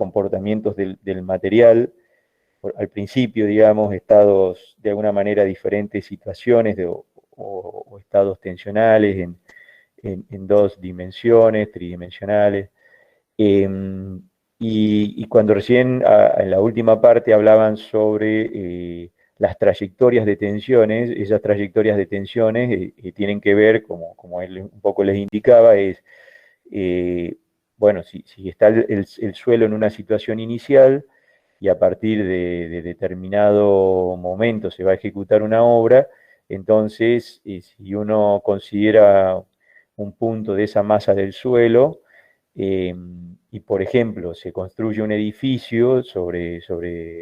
comportamientos del material, al principio, digamos, estados de alguna manera diferentes situaciones o estados tensionales en dos dimensiones, tridimensionales. Eh, y cuando recién en la última parte hablaban sobre las trayectorias de tensiones, esas trayectorias de tensiones tienen que ver, como él un poco les indicaba, es, eh, bueno, si está el suelo en una situación inicial y a partir de determinado momento se va a ejecutar una obra, entonces si uno considera un punto de esa masa del suelo, eh, y por ejemplo se construye un edificio sobre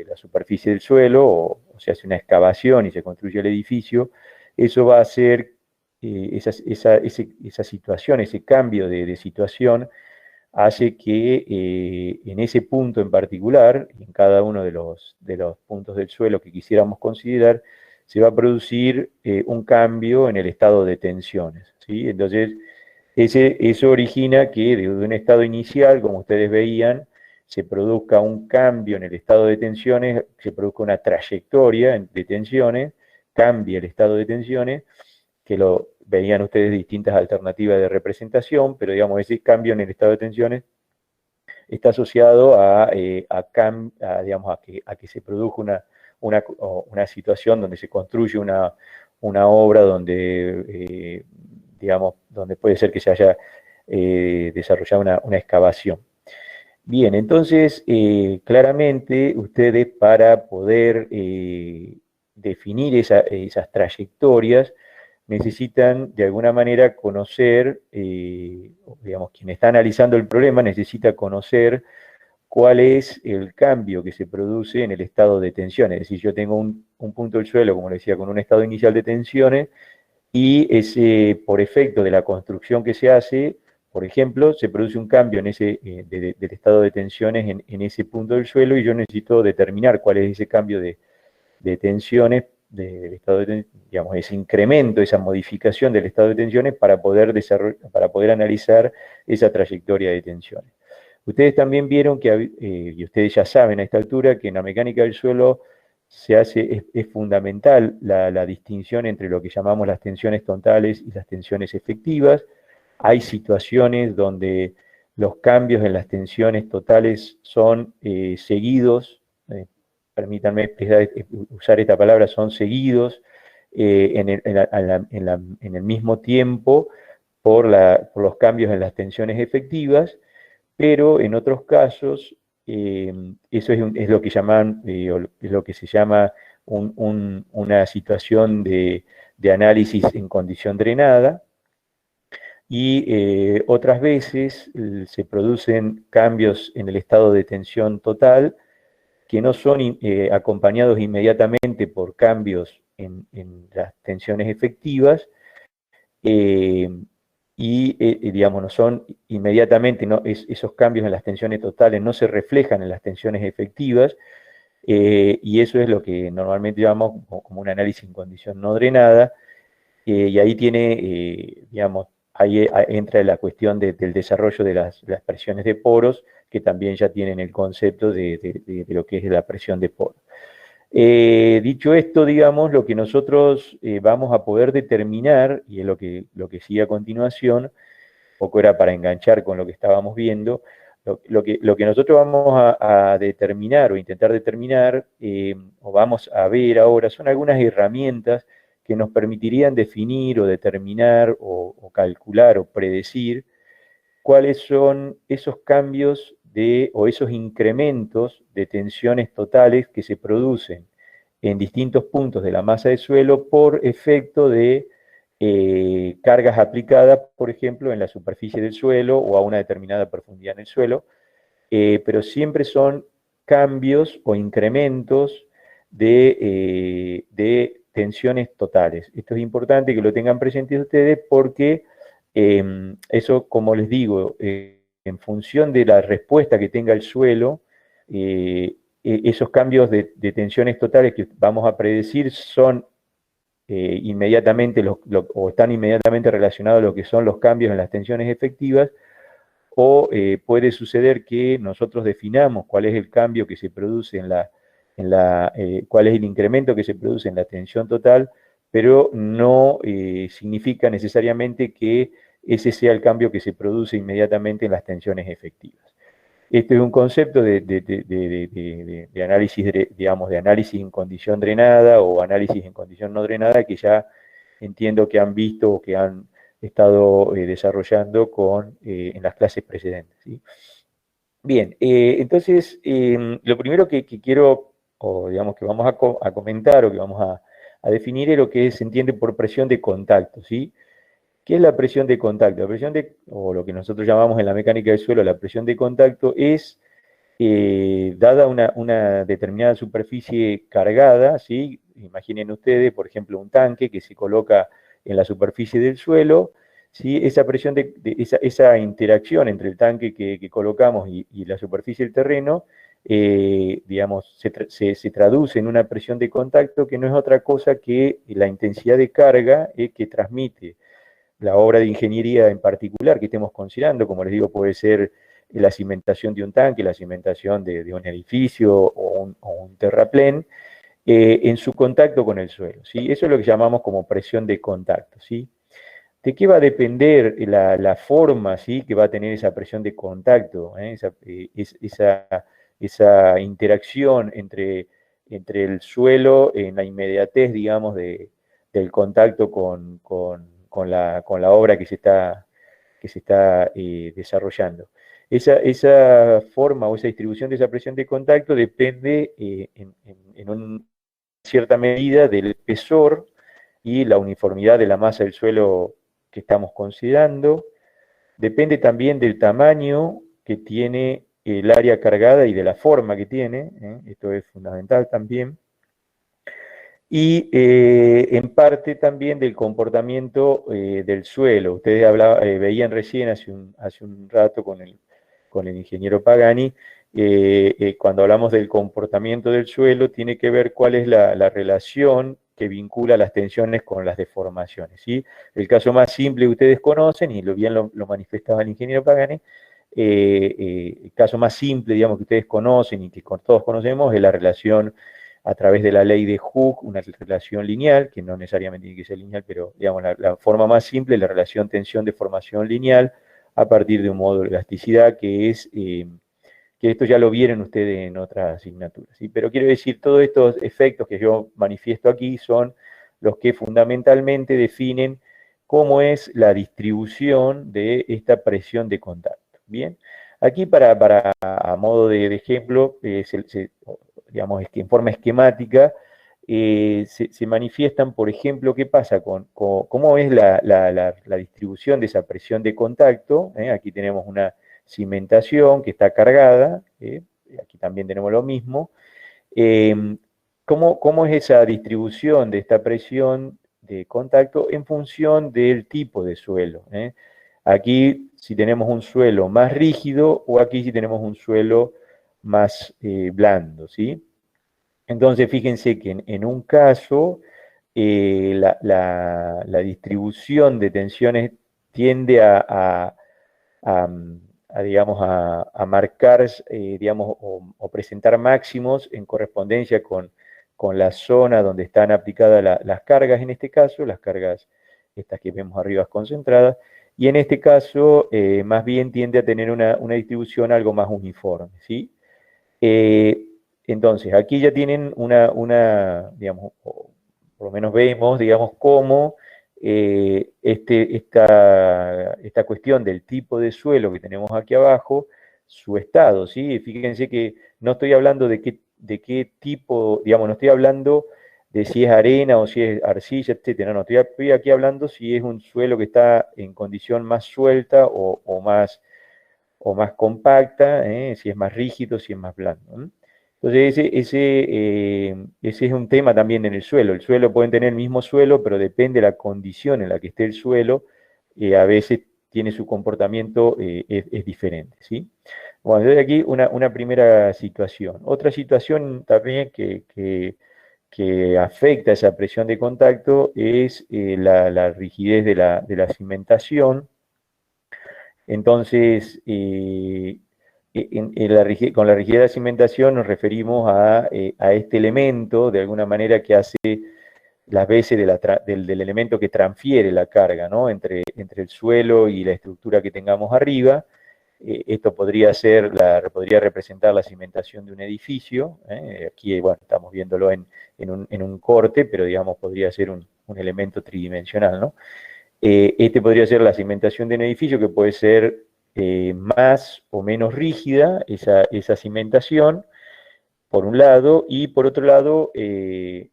la superficie del suelo o se hace una excavación y se construye el edificio, eso va a hacer esa situación, ese cambio de situación hace que en ese punto en particular, en cada uno de los puntos del suelo que quisiéramos considerar, se va a producir un cambio en el estado de tensiones, ¿sí? Entonces, eso origina que de un estado inicial, como ustedes veían, se produzca un cambio en el estado de tensiones, se produzca una trayectoria de tensiones, cambie el estado de tensiones, que lo veían ustedes distintas alternativas de representación, pero digamos, ese cambio en el estado de tensiones está asociado digamos, a que se produjo una situación donde se construye una obra donde, digamos, donde puede ser que se haya desarrollado una excavación. Bien, entonces, claramente ustedes para poder definir esas trayectorias necesitan de alguna manera conocer, digamos, quien está analizando el problema necesita conocer cuál es el cambio que se produce en el estado de tensión. Es decir, yo tengo un punto del suelo, como le decía, con un estado inicial de tensiones, y por efecto de la construcción que se hace, por ejemplo, se produce un cambio del estado de tensiones en ese punto del suelo, y yo necesito determinar cuál es ese cambio de tensiones, del estado digamos, ese incremento, esa modificación del estado de tensiones para poder analizar esa trayectoria de tensiones. Ustedes también vieron y ustedes ya saben a esta altura, que en la mecánica del suelo es fundamental la distinción entre lo que llamamos las tensiones totales y las tensiones efectivas. Hay situaciones donde los cambios en las tensiones totales son seguidos, permítanme usar esta palabra, son seguidos en el mismo tiempo por los cambios en las tensiones efectivas, pero en otros casos eso es lo que es lo que se llama una situación de análisis en condición drenada, y otras veces se producen cambios en el estado de tensión total que no son acompañados inmediatamente por cambios en las tensiones efectivas, eh, digamos, no son inmediatamente, esos cambios en las tensiones totales no se reflejan en las tensiones efectivas, y eso es lo que normalmente llamamos como un análisis en condición no drenada, y ahí digamos, ahí entra la cuestión del desarrollo de las presiones de poros, que también ya tienen el concepto de lo que es la presión de poros. Dicho esto, digamos, lo que nosotros vamos a poder determinar, y es lo que sigue a continuación, poco era para enganchar con lo que estábamos viendo, lo que nosotros vamos a determinar o intentar determinar, o vamos a ver ahora, son algunas herramientas que nos permitirían definir o determinar o calcular o predecir cuáles son esos cambios o esos incrementos de tensiones totales que se producen en distintos puntos de la masa de suelo por efecto de cargas aplicadas, por ejemplo, en la superficie del suelo o a una determinada profundidad en el suelo, pero siempre son cambios o incrementos de tensiones totales. Esto es importante que lo tengan presente ustedes porque eso, como les digo, en función de la respuesta que tenga el suelo, esos cambios de tensiones totales que vamos a predecir son inmediatamente o están inmediatamente relacionados a lo que son los cambios en las tensiones efectivas, o puede suceder que nosotros definamos cuál es el cambio que se produce cuál es el incremento que se produce en la tensión total, pero no significa necesariamente que ese sea el cambio que se produce inmediatamente en las tensiones efectivas. Este es un concepto de análisis, digamos, de análisis en condición drenada o análisis en condición no drenada que ya entiendo que han visto o que han estado desarrollando en las clases precedentes, ¿sí? Bien, entonces, lo primero que quiero, o digamos que vamos a comentar o que vamos a definir es lo que se entiende por presión de contacto, ¿sí? ¿Qué es la presión de contacto? O lo que nosotros llamamos en la mecánica del suelo, la presión de contacto es, dada una determinada superficie cargada, ¿sí? Imaginen ustedes, por ejemplo, un tanque que se coloca en la superficie del suelo, ¿sí? Esa presión esa interacción entre el tanque que colocamos y la superficie del terreno, digamos, se traduce en una presión de contacto que no es otra cosa que la intensidad de carga que transmite la obra de ingeniería en particular que estemos considerando. Como les digo, puede ser la cimentación de un tanque, la cimentación de un edificio o un terraplén, en su contacto con el suelo, ¿sí? Eso es lo que llamamos como presión de contacto, ¿sí? ¿De qué va a depender la forma, ¿sí?, que va a tener esa presión de contacto? Esa interacción entre el suelo en la inmediatez, digamos, del contacto con la obra que se está desarrollando. Esa forma o esa distribución de esa presión de contacto depende en cierta medida del espesor y la uniformidad de la masa del suelo que estamos considerando. Depende también del tamaño que tiene el área cargada y de la forma que tiene, esto es fundamental también. Y en parte también del comportamiento del suelo. Ustedes veían recién hace un rato con el ingeniero Pagani, cuando hablamos del comportamiento del suelo, tiene que ver cuál es la relación que vincula las tensiones con las deformaciones, ¿sí? El caso más simple que ustedes conocen, y bien lo manifestaba el ingeniero Pagani, el caso más simple, digamos, que ustedes conocen y que todos conocemos, es la relación a través de la ley de Hooke, una relación lineal, que no necesariamente tiene que ser lineal, pero digamos la forma más simple, la relación tensión-deformación lineal, a partir de un módulo de elasticidad que esto ya lo vieron ustedes en otras asignaturas, ¿sí? Pero quiero decir, todos estos efectos que yo manifiesto aquí son los que fundamentalmente definen cómo es la distribución de esta presión de contacto. Bien, aquí a modo de ejemplo, digamos, en forma esquemática, se manifiestan, por ejemplo, qué pasa cómo es la distribución de esa presión de contacto. Aquí tenemos una cimentación que está cargada, aquí también tenemos lo mismo. ¿Cómo es esa distribución de esta presión de contacto en función del tipo de suelo? Aquí si tenemos un suelo más rígido o aquí si tenemos un suelo más blando, ¿sí? Entonces fíjense que en un caso la distribución de tensiones tiende a, digamos, a marcar, digamos, o presentar máximos en correspondencia con la zona donde están aplicadas las cargas, en este caso, las cargas estas que vemos arriba concentradas, y en este caso, más bien tiende a tener una distribución algo más uniforme, ¿sí? Eh, entonces, aquí ya tienen digamos, por lo menos vemos, digamos, cómo esta cuestión del tipo de suelo que tenemos aquí abajo, su estado, ¿sí? Fíjense que no estoy hablando de qué tipo, digamos, no estoy hablando de si es arena o si es arcilla, etcétera. No, estoy aquí hablando si es un suelo que está en condición más suelta o más compacta, si es más rígido, si es más blando, ¿no? Entonces, ese es un tema también en el suelo. El suelo pueden tener el mismo suelo, pero depende de la condición en la que esté el suelo, a veces tiene su comportamiento, es diferente, ¿sí? Bueno, desde aquí una primera situación. Otra situación también que afecta esa presión de contacto es la rigidez de la cimentación. Entonces, con la rigidez de la cimentación nos referimos a este elemento, de alguna manera, que hace las veces del elemento que transfiere la carga, ¿no? Entre el suelo y la estructura que tengamos arriba. Esto podría representar la cimentación de un edificio. Aquí, bueno, estamos viéndolo en un corte, pero digamos podría ser un elemento tridimensional, ¿no? Este podría ser la cimentación de un edificio, que puede ser más o menos rígida, esa cimentación, por un lado, y por otro lado, qué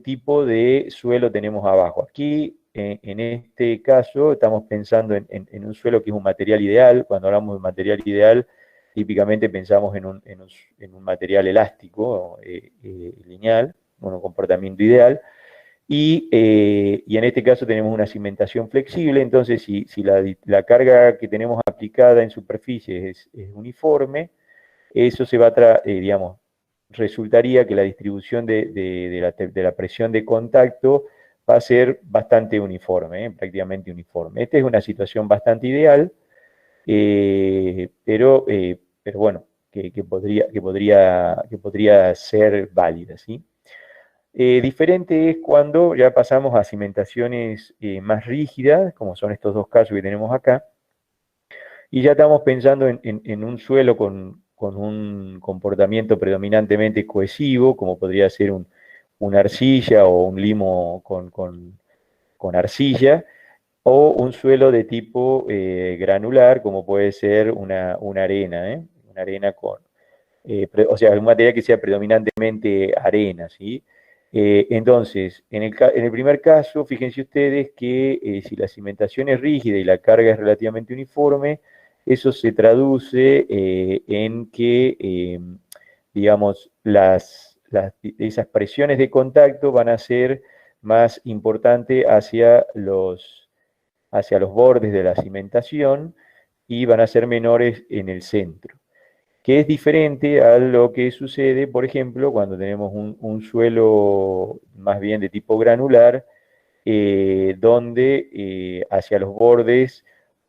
tipo de suelo tenemos abajo. Aquí, en este caso, estamos pensando en un suelo que es un material ideal. Cuando hablamos de material ideal, típicamente pensamos en un material elástico, lineal, un comportamiento ideal. Y en este caso tenemos una cimentación flexible. Entonces, si la carga que tenemos aplicada en superficie es uniforme, eso digamos, resultaría que la distribución de la presión de contacto va a ser bastante uniforme, prácticamente uniforme. Esta es una situación bastante ideal, pero bueno, que podría ser válida, ¿sí? Diferente es cuando ya pasamos a cimentaciones más rígidas, como son estos dos casos que tenemos acá, y ya estamos pensando en un suelo con un comportamiento predominantemente cohesivo, como podría ser una arcilla o un limo con arcilla, o un suelo de tipo granular, como puede ser una arena, ¿eh? Una arena o sea, un material que sea predominantemente arena, ¿sí? Entonces, en el primer caso, fíjense ustedes que si la cimentación es rígida y la carga es relativamente uniforme, eso se traduce en que, digamos, esas presiones de contacto van a ser más importantes hacia los bordes de la cimentación, y van a ser menores en el centro, que es diferente a lo que sucede, por ejemplo, cuando tenemos un suelo más bien de tipo granular, donde hacia los bordes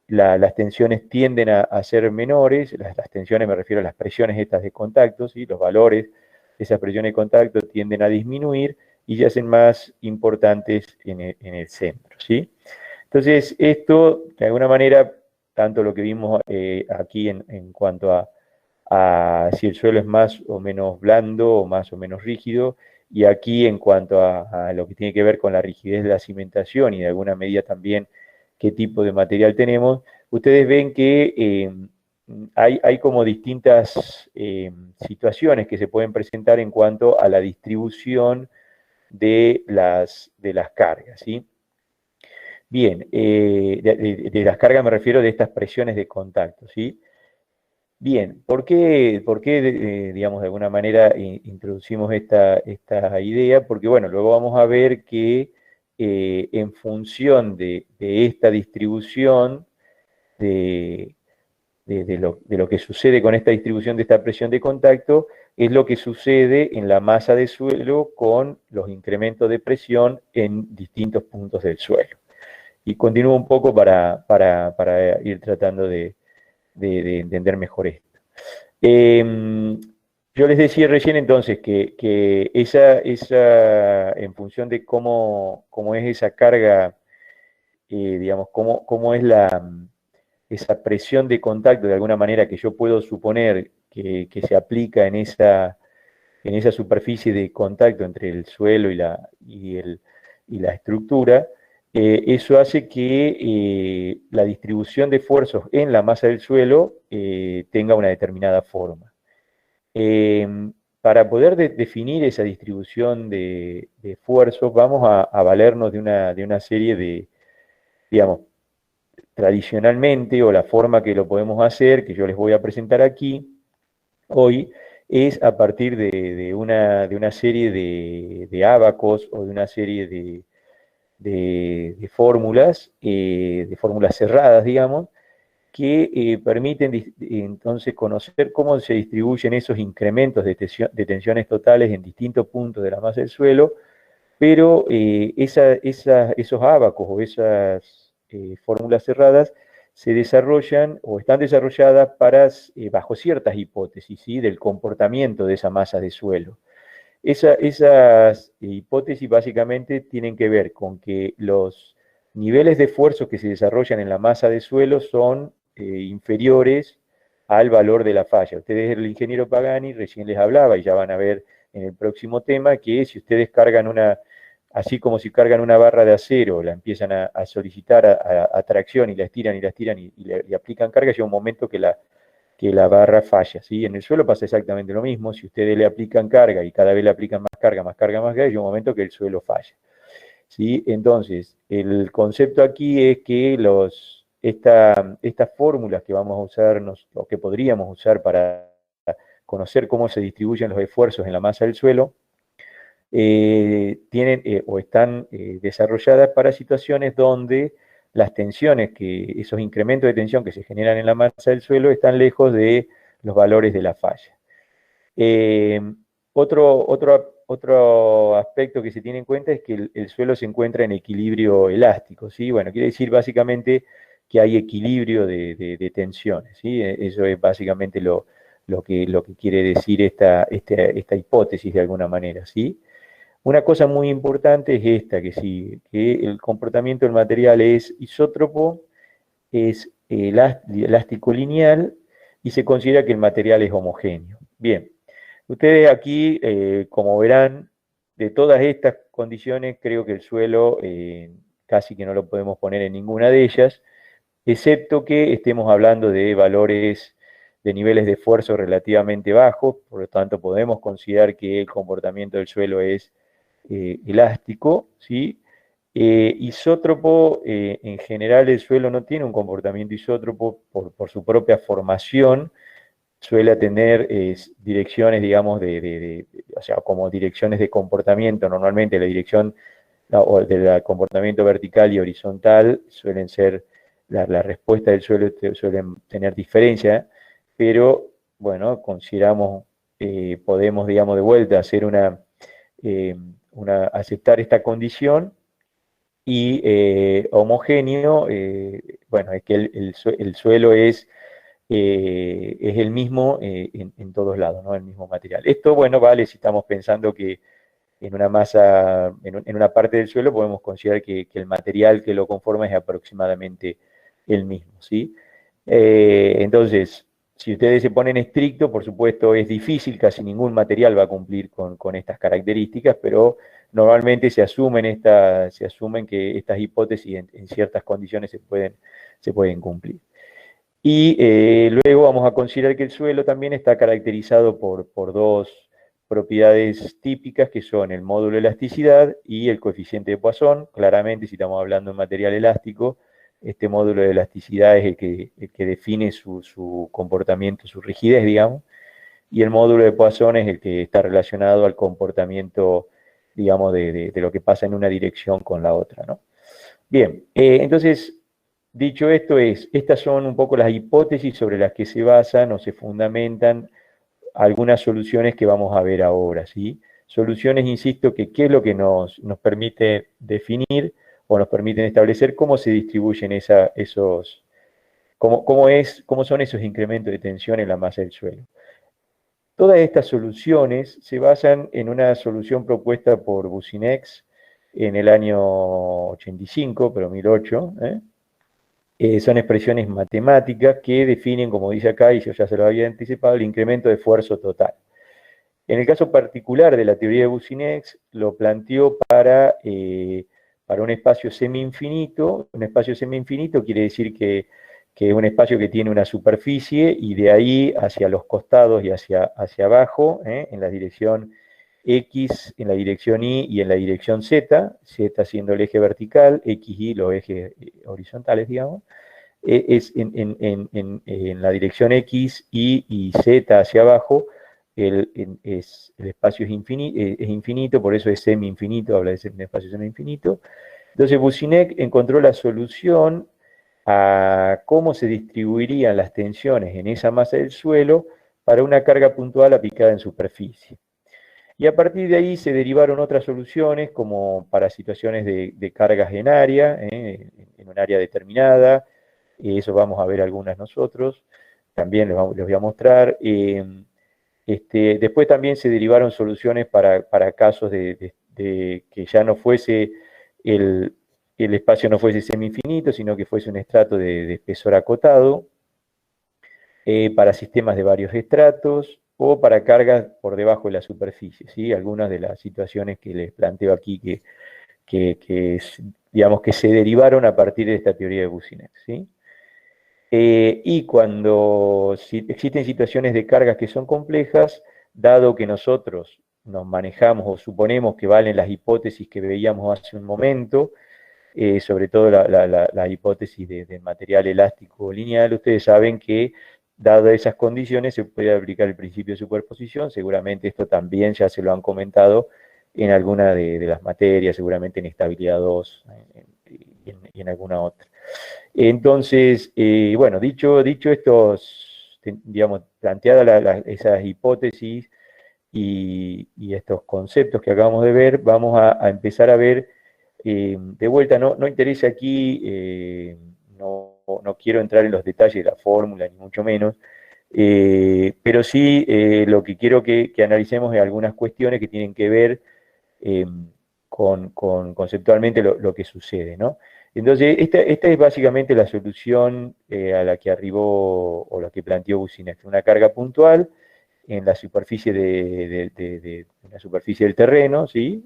las tensiones tienden a ser menores. Las tensiones, me refiero a las presiones estas de contacto, ¿sí? Los valores de esas presiones de contacto tienden a disminuir y se hacen más importantes en el centro, ¿sí? Entonces, esto, de alguna manera, tanto lo que vimos aquí en cuanto a si el suelo es más o menos blando o más o menos rígido, y aquí en cuanto a lo que tiene que ver con la rigidez de la cimentación y de alguna medida también qué tipo de material tenemos, ustedes ven que hay como distintas situaciones que se pueden presentar en cuanto a la distribución de las cargas, ¿sí? Bien, de las cargas me refiero de estas presiones de contacto, ¿sí? Bien, ¿por qué, digamos, de alguna manera introducimos esta idea? Porque, bueno, luego vamos a ver que en función de esta distribución, de, de lo que sucede con esta distribución de esta presión de contacto, es lo que sucede en la masa de suelo con los incrementos de presión en distintos puntos del suelo. Y continúo un poco para ir tratando de entender mejor esto. Yo les decía recién entonces que en función de cómo es esa carga, digamos, cómo es esa presión de contacto, de alguna manera, que yo puedo suponer que se aplica en esa superficie de contacto entre el suelo y la estructura. Eso hace que la distribución de esfuerzos en la masa del suelo tenga una determinada forma. Eh, para poder definir esa distribución de esfuerzos, vamos a valernos de una serie digamos, tradicionalmente, o la forma que lo podemos hacer, que yo les voy a presentar aquí hoy, es a partir de una serie de ábacos, o de una serie de fórmulas, de fórmulas cerradas, digamos, que permiten entonces conocer cómo se distribuyen esos incrementos de tensiones totales en distintos puntos de la masa del suelo. Pero esos ábacos o esas fórmulas cerradas se desarrollan o están desarrolladas bajo ciertas hipótesis, ¿sí?, del comportamiento de esa masa de suelo. Esas hipótesis básicamente tienen que ver con que los niveles de esfuerzo que se desarrollan en la masa de suelo son inferiores al valor de la falla. Ustedes, el ingeniero Pagani recién les hablaba, y ya van a ver en el próximo tema, que si ustedes cargan así como si cargan una barra de acero, la empiezan a solicitar a tracción y la estiran y la estiran y le aplican carga, llega un momento que la barra falla, ¿sí? En el suelo pasa exactamente lo mismo. Si ustedes le aplican carga y cada vez le aplican más carga, más carga, más carga, llega un momento que el suelo falla, ¿sí? Entonces, el concepto aquí es que estas fórmulas que vamos a usar, o que podríamos usar para conocer cómo se distribuyen los esfuerzos en la masa del suelo, tienen o están desarrolladas para situaciones donde las tensiones, esos incrementos de tensión que se generan en la masa del suelo están lejos de los valores de la falla. Otro aspecto que se tiene en cuenta es que el suelo se encuentra en equilibrio elástico, ¿sí? Bueno, quiere decir básicamente que hay equilibrio de tensiones, ¿sí? Eso es básicamente lo que quiere decir esta hipótesis de alguna manera, ¿sí? Una cosa muy importante es esta, que el comportamiento del material es isótropo, es elástico lineal y se considera que el material es homogéneo. Bien, ustedes aquí, como verán, de todas estas condiciones, creo que el suelo casi que no lo podemos poner en ninguna de ellas, excepto que estemos hablando de valores de niveles de esfuerzo relativamente bajos, por lo tanto podemos considerar que el comportamiento del suelo es elástico, ¿sí? Isótropo, en general el suelo no tiene un comportamiento isótropo por su propia formación, suele tener direcciones, digamos, o sea, como direcciones de comportamiento, normalmente la dirección del comportamiento vertical y horizontal suelen ser, la respuesta del suelo suelen tener diferencia, pero bueno, consideramos, podemos, digamos, de vuelta hacer eh, aceptar esta condición y homogéneo, bueno, es que el suelo es el mismo en todos lados, ¿no? El mismo material. Esto, bueno, vale si estamos pensando que en una masa, en una parte del suelo podemos considerar que el material que lo conforma es aproximadamente el mismo, ¿sí? Entonces, si ustedes se ponen estricto, por supuesto es difícil, casi ningún material va a cumplir con estas características, pero normalmente se asumen que estas hipótesis en ciertas condiciones se pueden cumplir. Y luego vamos a considerar que el suelo también está caracterizado por dos propiedades típicas que son el módulo de elasticidad y el coeficiente de Poisson. Claramente, si estamos hablando de material elástico, este módulo de elasticidad es el que define su comportamiento, su rigidez, digamos, y el módulo de Poisson es el que está relacionado al comportamiento, digamos, de lo que pasa en una dirección con la otra, ¿no? Bien, entonces, dicho esto, estas son un poco las hipótesis sobre las que se basan o se fundamentan algunas soluciones que vamos a ver ahora, ¿sí? Soluciones, insisto, que qué es lo que nos permite definir o nos permiten establecer cómo se distribuyen cómo son esos incrementos de tensión en la masa del suelo. Todas estas soluciones se basan en una solución propuesta por Boussinex en el año 85, pero 1008, son expresiones matemáticas que definen, como dice acá, y yo ya se lo había anticipado, el incremento de esfuerzo total. En el caso particular de la teoría de Boussinex, lo planteó para un espacio semi-infinito. Un espacio semi-infinito quiere decir que es un espacio que tiene una superficie y de ahí hacia los costados y hacia abajo, en la dirección X, en la dirección Y y en la dirección Z, Z siendo el eje vertical, X, Y los ejes horizontales, digamos, es en la dirección X, Y Z hacia abajo, el espacio es infinito, por eso es semi-infinito, habla de un espacio semi-infinito. Entonces Boussinex encontró la solución a cómo se distribuirían las tensiones en esa masa del suelo para una carga puntual aplicada en superficie. Y a partir de ahí se derivaron otras soluciones, como para situaciones de cargas en área, en un área determinada, eso vamos a ver algunas nosotros, también les voy a mostrar. Después también se derivaron soluciones para casos de que ya no fuese el espacio no fuese semi-infinito, sino que fuese un estrato de espesor acotado, para sistemas de varios estratos o para cargas por debajo de la superficie, ¿sí? Algunas de las situaciones que les planteo aquí digamos, que se derivaron a partir de esta teoría de Bussinet, ¿sí? Y cuando existen situaciones de cargas que son complejas, dado que nosotros nos manejamos o suponemos que valen las hipótesis que veíamos hace un momento, sobre todo la hipótesis de material elástico lineal, ustedes saben que, dadas esas condiciones, se puede aplicar el principio de superposición. Seguramente esto también ya se lo han comentado en alguna de las materias, seguramente en estabilidad 2 y en alguna otra. Entonces, bueno, dicho estos, digamos, planteadas esas hipótesis y estos conceptos que acabamos de ver, vamos a empezar a ver, de vuelta. No interesa aquí, no quiero entrar en los detalles de la fórmula, ni mucho menos, pero sí, lo que quiero que analicemos es algunas cuestiones que tienen que ver, eh, con conceptualmente lo que sucede, ¿no? Entonces, esta es básicamente la solución, a la que arribó, o la que planteó Bussinet: una carga puntual en la superficie la superficie del terreno, ¿sí?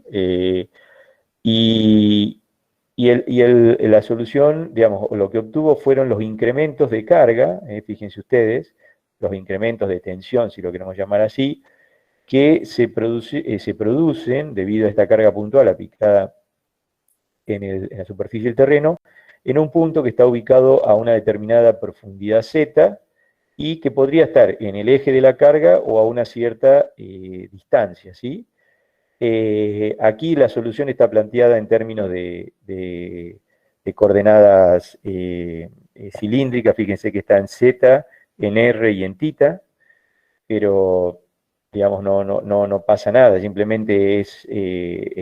Y, la solución, digamos, lo que obtuvo fueron los incrementos de carga, fíjense ustedes, los incrementos de tensión, si lo queremos llamar así, que se producen debido a esta carga puntual aplicada en la superficie del terreno, en un punto que está ubicado a una determinada profundidad z, y que podría estar en el eje de la carga o a una cierta distancia, ¿sí? Aquí la solución está planteada en términos de coordenadas cilíndricas. Fíjense que está en z, en r y en θ, pero, digamos, no pasa nada, simplemente es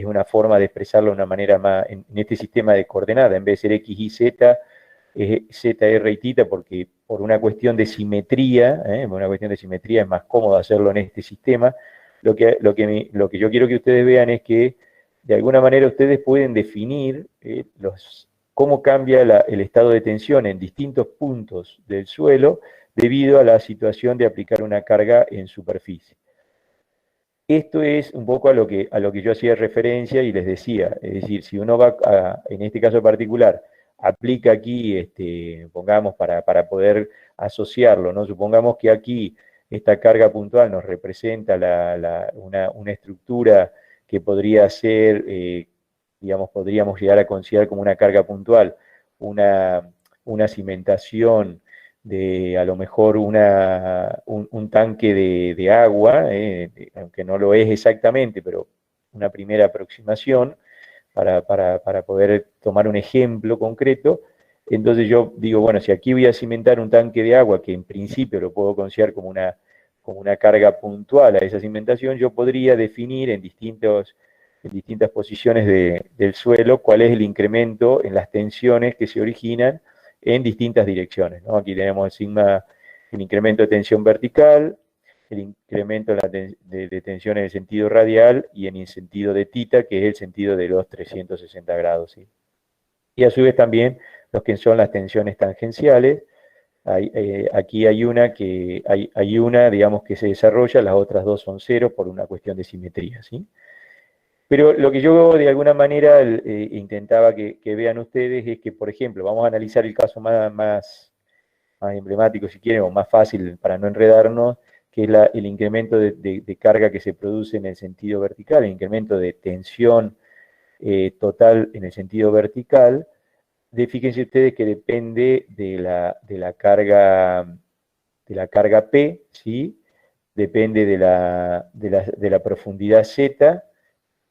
una forma de expresarlo de una manera más, en este sistema de coordenadas, en vez de ser x y z, es z, r y θ, porque por una cuestión de simetría, es más cómodo hacerlo en este sistema. Lo que yo quiero que ustedes vean es que, de alguna manera, ustedes pueden definir, cómo cambia el estado de tensión en distintos puntos del suelo debido a la situación de aplicar una carga en superficie. Esto es un poco a lo que yo hacía referencia y les decía. Es decir, si uno va en este caso particular, aplica aquí, pongamos, para poder asociarlo, ¿no? Supongamos que aquí esta carga puntual nos representa una estructura que podría ser, digamos, podríamos llegar a considerar como una carga puntual, una cimentación de, a lo mejor, un tanque de agua, aunque no lo es exactamente, pero una primera aproximación para poder tomar un ejemplo concreto. Entonces yo digo, bueno, si aquí voy a cimentar un tanque de agua, que en principio lo puedo considerar como una carga puntual a esa cimentación, yo podría definir en distintas posiciones del suelo cuál es el incremento en las tensiones que se originan en distintas direcciones, ¿no? Aquí tenemos el incremento de tensión vertical, el incremento de tensión en el sentido radial y en el sentido de θ, que es el sentido de los 360 grados, ¿sí? Y a su vez también los que son las tensiones tangenciales. Aquí hay una, digamos, que se desarrolla, las otras dos son cero por una cuestión de simetría, ¿sí? Pero lo que yo, de alguna manera, intentaba que vean ustedes es que, por ejemplo, vamos a analizar el caso más emblemático, si quieren, o más fácil para no enredarnos, que es el incremento de carga que se produce en el sentido vertical, el incremento de tensión total en el sentido vertical. Fíjense ustedes que depende de la carga P, ¿sí? Depende de la profundidad Z,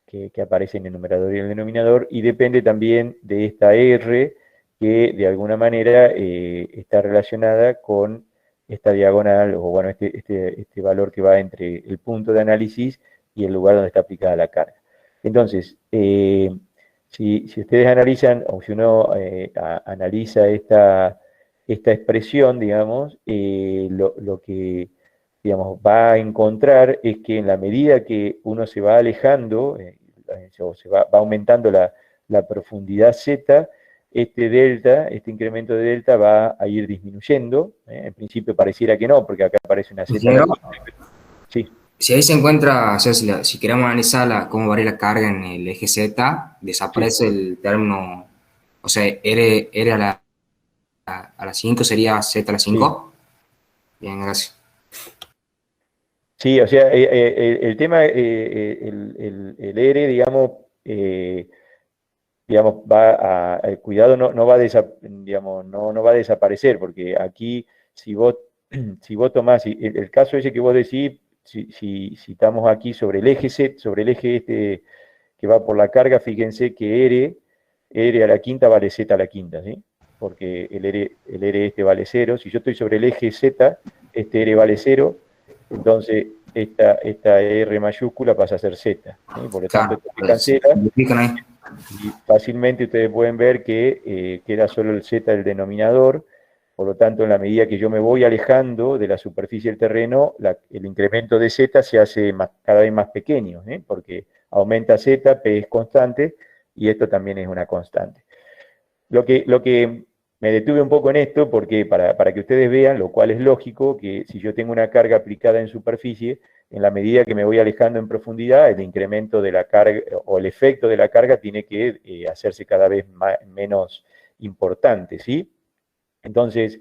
que aparece en el numerador y en el denominador, y depende también de esta R, que de alguna manera está relacionada con esta diagonal, o bueno, este valor que va entre el punto de análisis y el lugar donde está aplicada la carga. Entonces, si ustedes analizan, o si uno analiza esta expresión, digamos, lo que, digamos, va a encontrar es que en la medida que uno se va alejando, o va aumentando la profundidad z, este delta, este incremento de delta va a ir disminuyendo. En principio pareciera que no, porque acá aparece una z a la Ingeniero, quinta. Sí, si ahí se encuentra, o sea, si queremos analizar cómo varía la carga en el eje Z, sí. desaparece el término, o sea, R a la 5 sería Z a la Sí, 5. Bien, gracias. sí, o sea, el tema, el R, digamos, el cuidado no va a digamos, no va a desaparecer, porque aquí, si vos, si vos tomás, el caso ese que vos decís, si estamos aquí sobre el eje Z, sobre el eje este que va por la carga, fíjense que R a la quinta vale Z a la quinta, ¿sí? Porque el R este vale cero. Si yo estoy sobre el eje Z, este R vale cero, entonces esta R mayúscula pasa a ser Z, ¿sí? Por lo tanto, Claro, esto se cancela simplifican ahí. y fácilmente ustedes pueden ver que queda solo el Z del denominador. Por lo tanto, en la medida que yo me voy alejando de la superficie del terreno, el incremento de Z se hace cada vez más pequeño, ¿eh? Porque aumenta Z, P es constante, y esto también es una constante. Lo que me detuve un poco en esto, porque para que ustedes vean, lo cual es lógico, que si yo tengo una carga aplicada en superficie, en la medida que me voy alejando en profundidad, el incremento de la carga o el efecto de la carga tiene que hacerse cada vez menos importante, ¿sí? Entonces,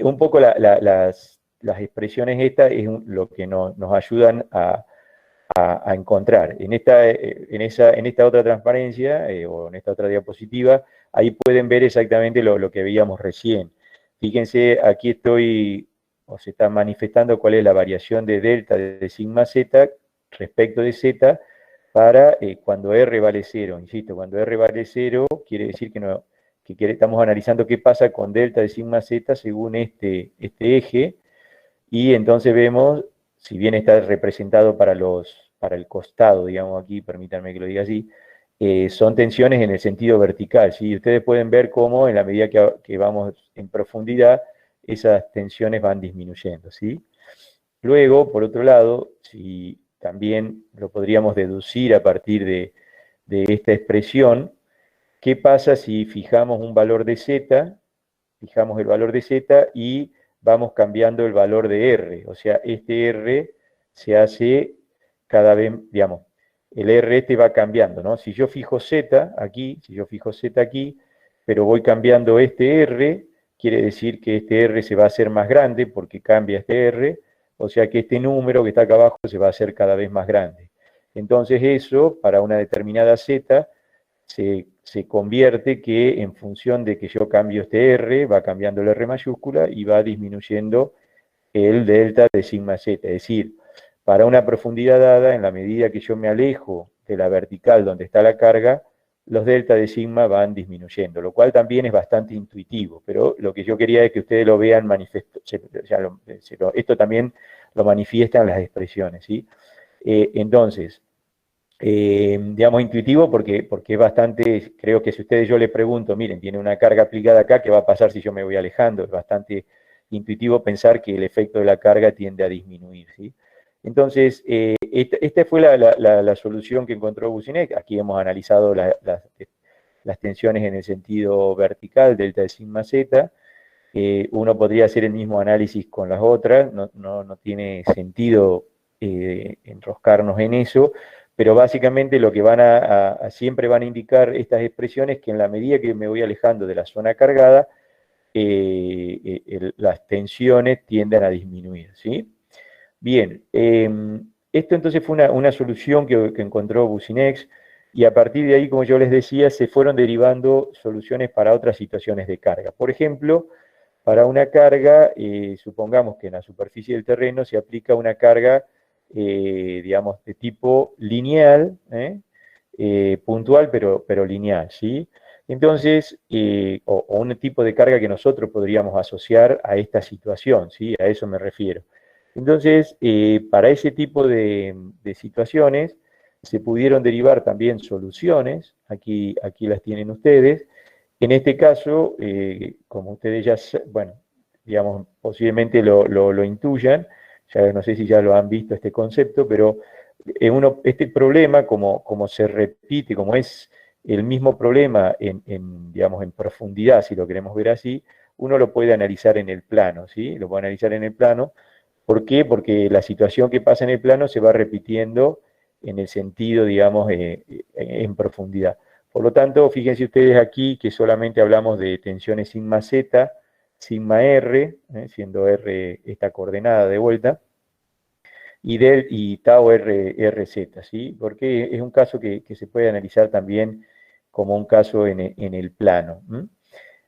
un poco las expresiones estas es lo que nos ayudan a encontrar. En esta otra transparencia, o en esta otra diapositiva, ahí pueden ver exactamente lo que veíamos recién. Fíjense, aquí o se está manifestando cuál es la variación de delta de sigma z respecto de z para cuando R vale cero. Insisto, cuando R vale cero, quiere decir que, no, estamos analizando qué pasa con delta de sigma z según este eje, y entonces vemos, si bien está representado para el costado, digamos aquí, permítanme que lo diga así, son tensiones en el sentido vertical, ¿sí? Ustedes pueden ver cómo en la medida que vamos en profundidad, esas tensiones van disminuyendo, ¿sí? Luego, por otro lado, si también lo podríamos deducir a partir de esta expresión, ¿qué pasa si fijamos un valor de z, fijamos el valor de z y vamos cambiando el valor de r? O sea, este r se hace cada vez, digamos, el r este va cambiando, ¿no? Si yo fijo z aquí, pero voy cambiando este r, quiere decir que este r se va a hacer más grande porque cambia este r, o sea que este número que está acá abajo se va a hacer cada vez más grande. Entonces eso, para una determinada z, se convierte que en función de que yo cambio este R, va cambiando el R mayúscula y va disminuyendo el delta de sigma z. Es decir, para una profundidad dada, en la medida que yo me alejo de la vertical donde está la carga, los delta de sigma van disminuyendo, lo cual también es bastante intuitivo, pero lo que yo quería es que ustedes lo vean manifiesto, o sea, esto también lo manifiestan las expresiones, ¿sí? Entonces, digamos, intuitivo porque es bastante, creo que si ustedes yo les pregunto, miren, tiene una carga aplicada acá, ¿qué va a pasar si yo me voy alejando? Es bastante intuitivo pensar que el efecto de la carga tiende a disminuir, ¿sí? Entonces, esta fue la solución que encontró Businek. Aquí hemos analizado las tensiones en el sentido vertical, delta de sigma z. Uno podría hacer el mismo análisis con las otras, no tiene sentido enroscarnos en eso, pero básicamente lo que siempre van a indicar estas expresiones que en la medida que me voy alejando de la zona cargada, las tensiones tienden a disminuir, ¿sí? Bien, esto entonces fue una solución que encontró Businex, y a partir de ahí, como yo les decía, se fueron derivando soluciones para otras situaciones de carga. Por ejemplo, para una carga, supongamos que en la superficie del terreno se aplica una carga, digamos, de tipo lineal, puntual, pero lineal, ¿sí? Entonces, o un tipo de carga que nosotros podríamos asociar a esta situación, ¿sí? A eso me refiero. Entonces, para ese tipo de situaciones, se pudieron derivar también soluciones, aquí las tienen ustedes, En este caso, como ustedes ya, bueno, digamos, posiblemente lo intuyan, ya no sé si ya lo han visto este concepto, pero este problema, como se repite, como es el mismo problema digamos, en profundidad, si lo queremos ver así, uno lo puede analizar en el plano, ¿sí? Lo puede analizar en el plano. ¿Por qué? Porque la situación que pasa en el plano se va repitiendo en el sentido, digamos, en profundidad. Por lo tanto, fíjense ustedes aquí que solamente hablamos de tensiones sigma z, sigma r, siendo r esta coordenada de vuelta, y tau rz, ¿sí? Porque es un caso que se puede analizar también como un caso en el plano.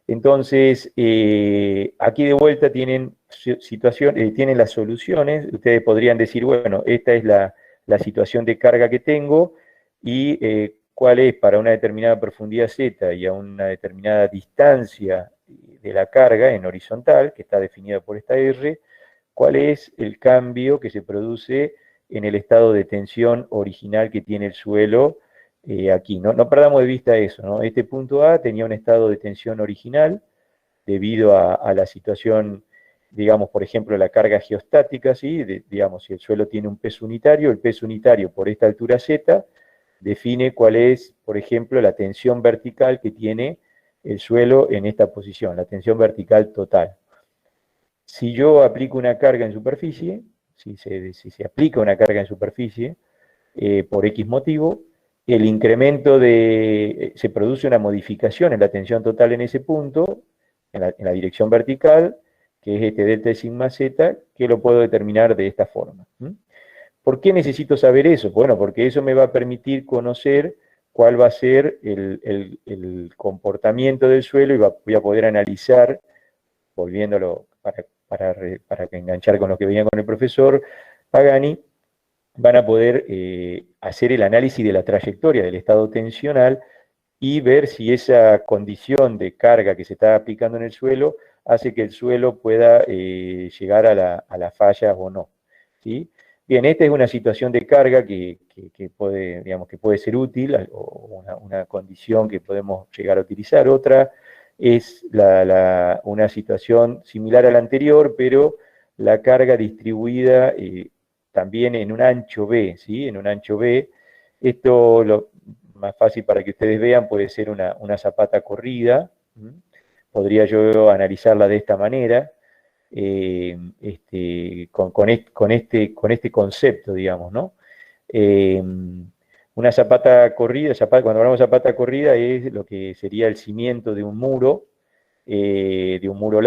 Entonces, aquí de vuelta tienen tienen las soluciones. Ustedes podrían decir, bueno, esta es la situación de carga que tengo y cuál es para una determinada profundidad z y a una determinada distancia de la carga en horizontal, que está definida por esta R, cuál es el cambio que se produce en el estado de tensión original que tiene el suelo aquí. No perdamos de vista eso, ¿no? Este punto A tenía un estado de tensión original debido a la situación, digamos, por ejemplo, la carga geostática, ¿sí? Digamos, si el suelo tiene un peso unitario, el peso unitario por esta altura z define cuál es, por ejemplo, la tensión vertical que tiene el suelo en esta posición, la tensión vertical total. Si yo aplico una carga en superficie, si se aplica una carga en superficie, por X motivo, se produce una modificación en la tensión total en ese punto, en la dirección vertical, que es este delta de sigma z, que lo puedo determinar de esta forma. ¿Por qué necesito saber eso? Bueno, porque eso me va a permitir conocer cuál va a ser el comportamiento del suelo y voy a poder analizar, volviéndolo para enganchar con lo que venía con el profesor Pagani, van a poder hacer el análisis de la trayectoria del estado tensional y ver si esa condición de carga que se está aplicando en el suelo hace que el suelo pueda llegar a la falla o no. ¿Sí? Bien, esta es una situación de carga que puede, digamos, que puede ser útil, o una condición que podemos llegar a utilizar. Otra es una situación similar a la anterior, pero la carga distribuida también en un ancho B, ¿sí? En un ancho B. Esto, lo más fácil para que ustedes vean, puede ser una zapata corrida. Podría yo analizarla de esta manera, con este concepto, digamos, ¿no? Una zapata corrida, cuando hablamos de zapata corrida, es lo que sería el cimiento de un muro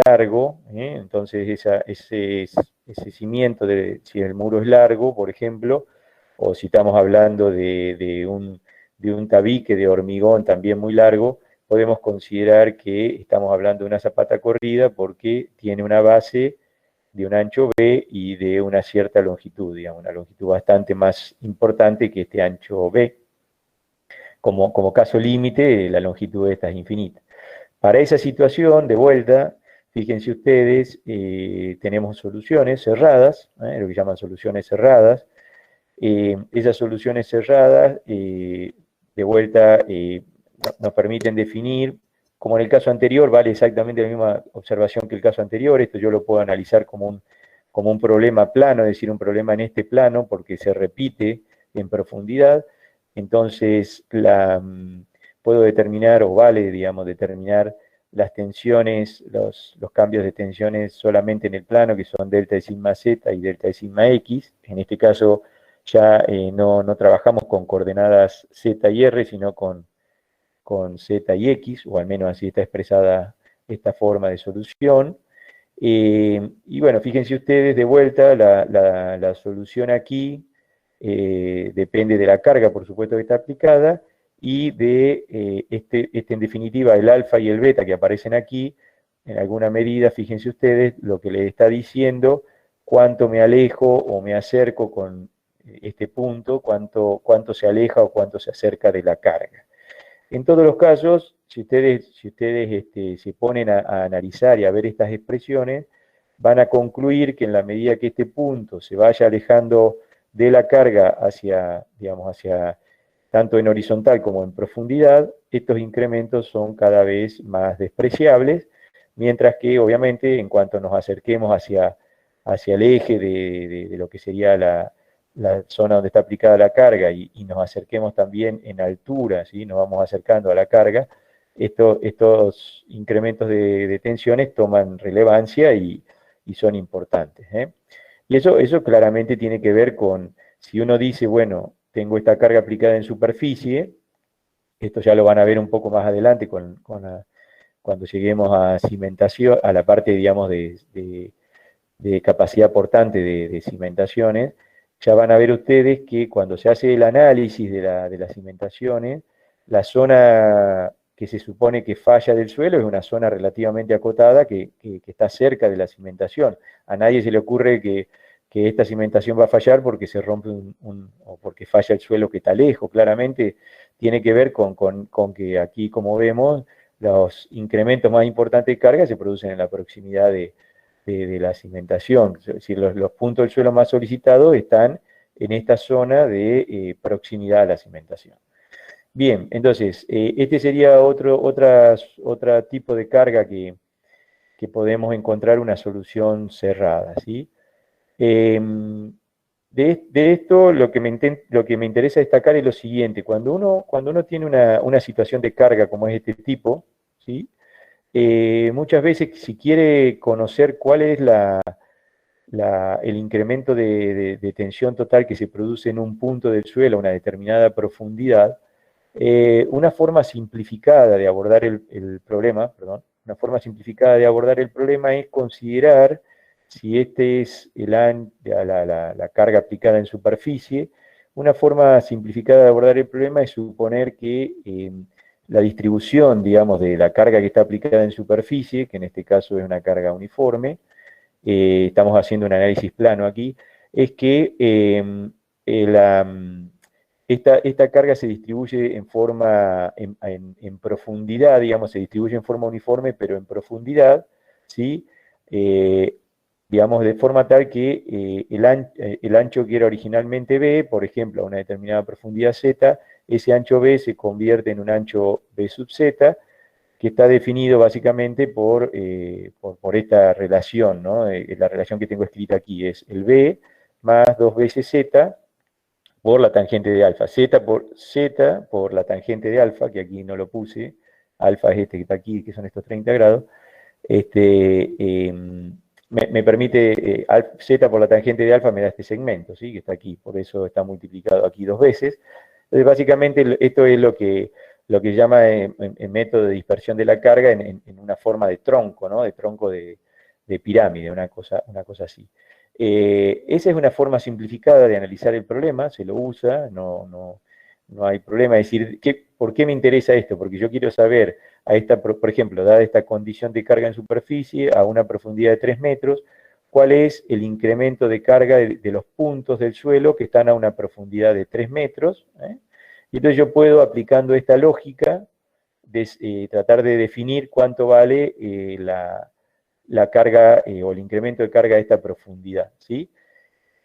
largo, entonces ese cimiento, si el muro es largo, por ejemplo, o si estamos hablando de un tabique de hormigón también muy largo, podemos considerar que estamos hablando de una zapata corrida porque tiene una base de un ancho B y de una cierta longitud, digamos, una longitud bastante más importante que este ancho B. Como caso límite, la longitud de esta es infinita. Para esa situación, de vuelta, fíjense ustedes, tenemos soluciones cerradas, lo que llaman soluciones cerradas. Esas soluciones cerradas, de vuelta, nos permiten definir, como en el caso anterior, vale exactamente la misma observación que el caso anterior. Esto yo lo puedo analizar como un problema plano, es decir, un problema en este plano, porque se repite en profundidad. Entonces, puedo determinar, o vale, digamos, determinar las tensiones, los cambios de tensiones solamente en el plano, que son delta de sigma z y delta de sigma x. En este caso ya no trabajamos con coordenadas z y r, sino con z y x, o al menos así está expresada esta forma de solución. Y bueno, fíjense ustedes, de vuelta, la solución aquí depende de la carga, por supuesto, que está aplicada, y de en definitiva, el alfa y el beta que aparecen aquí, en alguna medida, fíjense ustedes, lo que les está diciendo, cuánto me alejo o me acerco con este punto, cuánto se aleja o cuánto se acerca de la carga. En todos los casos, si ustedes se ponen a analizar y a ver estas expresiones, van a concluir que en la medida que este punto se vaya alejando de la carga digamos, tanto en horizontal como en profundidad, estos incrementos son cada vez más despreciables, mientras que obviamente en cuanto nos acerquemos hacia el eje de lo que sería la zona donde está aplicada la carga y nos acerquemos también en altura, ¿sí? Nos vamos acercando a la carga, estos incrementos de tensiones toman relevancia y son importantes, ¿eh? Y eso claramente tiene que ver con, si uno dice, bueno, tengo esta carga aplicada en superficie, esto ya lo van a ver un poco más adelante cuando lleguemos a cimentación, a la parte, digamos, de capacidad portante de cimentaciones, ya van a ver ustedes que cuando se hace el análisis de las cimentaciones, la zona que se supone que falla del suelo es una zona relativamente acotada que está cerca de la cimentación. A nadie se le ocurre que esta cimentación va a fallar porque se rompe o porque falla el suelo que está lejos. Claramente tiene que ver con que aquí, como vemos, los incrementos más importantes de carga se producen en la proximidad de la cimentación. Es decir, los puntos del suelo más solicitados están en esta zona de proximidad a la cimentación. Bien, entonces, este sería otro tipo de carga que podemos encontrar una solución cerrada, ¿sí? De esto lo que me interesa destacar es lo siguiente: cuando uno tiene una situación de carga como es este tipo, ¿sí? Muchas veces, si quiere conocer cuál es el incremento de tensión total que se produce en un punto del suelo a una determinada profundidad, una forma simplificada de abordar el problema, perdón, una forma simplificada de abordar el problema es considerar si este es la carga aplicada en superficie. Una forma simplificada de abordar el problema es suponer que la distribución, digamos, de la carga que está aplicada en superficie, que en este caso es una carga uniforme, estamos haciendo un análisis plano aquí, es que esta carga se distribuye en profundidad, digamos, se distribuye en forma uniforme, pero en profundidad, ¿sí? Digamos, de forma tal que el ancho que era originalmente B, por ejemplo, a una determinada profundidad Z, ese ancho B se convierte en un ancho B sub Z, que está definido básicamente por esta relación, ¿no? La relación que tengo escrita aquí es el B más 2 veces Z por la tangente de alfa. Z por la tangente de alfa, que aquí no lo puse, alfa es este que está aquí, que son estos 30 grados, me permite, Z por la tangente de alfa me da este segmento, ¿sí? Que está aquí, por eso está multiplicado aquí 2 veces. Entonces, básicamente, esto es lo que llama en método de dispersión de la carga en una forma de tronco, ¿no? De tronco de pirámide, una cosa así. Esa es una forma simplificada de analizar el problema, se lo usa, no hay problema. Es decir, ¿por qué me interesa esto? Porque yo quiero saber, por ejemplo, dada esta condición de carga en superficie a una profundidad de 3 metros, cuál es el incremento de carga de los puntos del suelo que están a una profundidad de 3 metros. Y entonces yo puedo, aplicando esta lógica, tratar de definir cuánto vale la carga o el incremento de carga a esta profundidad, ¿sí?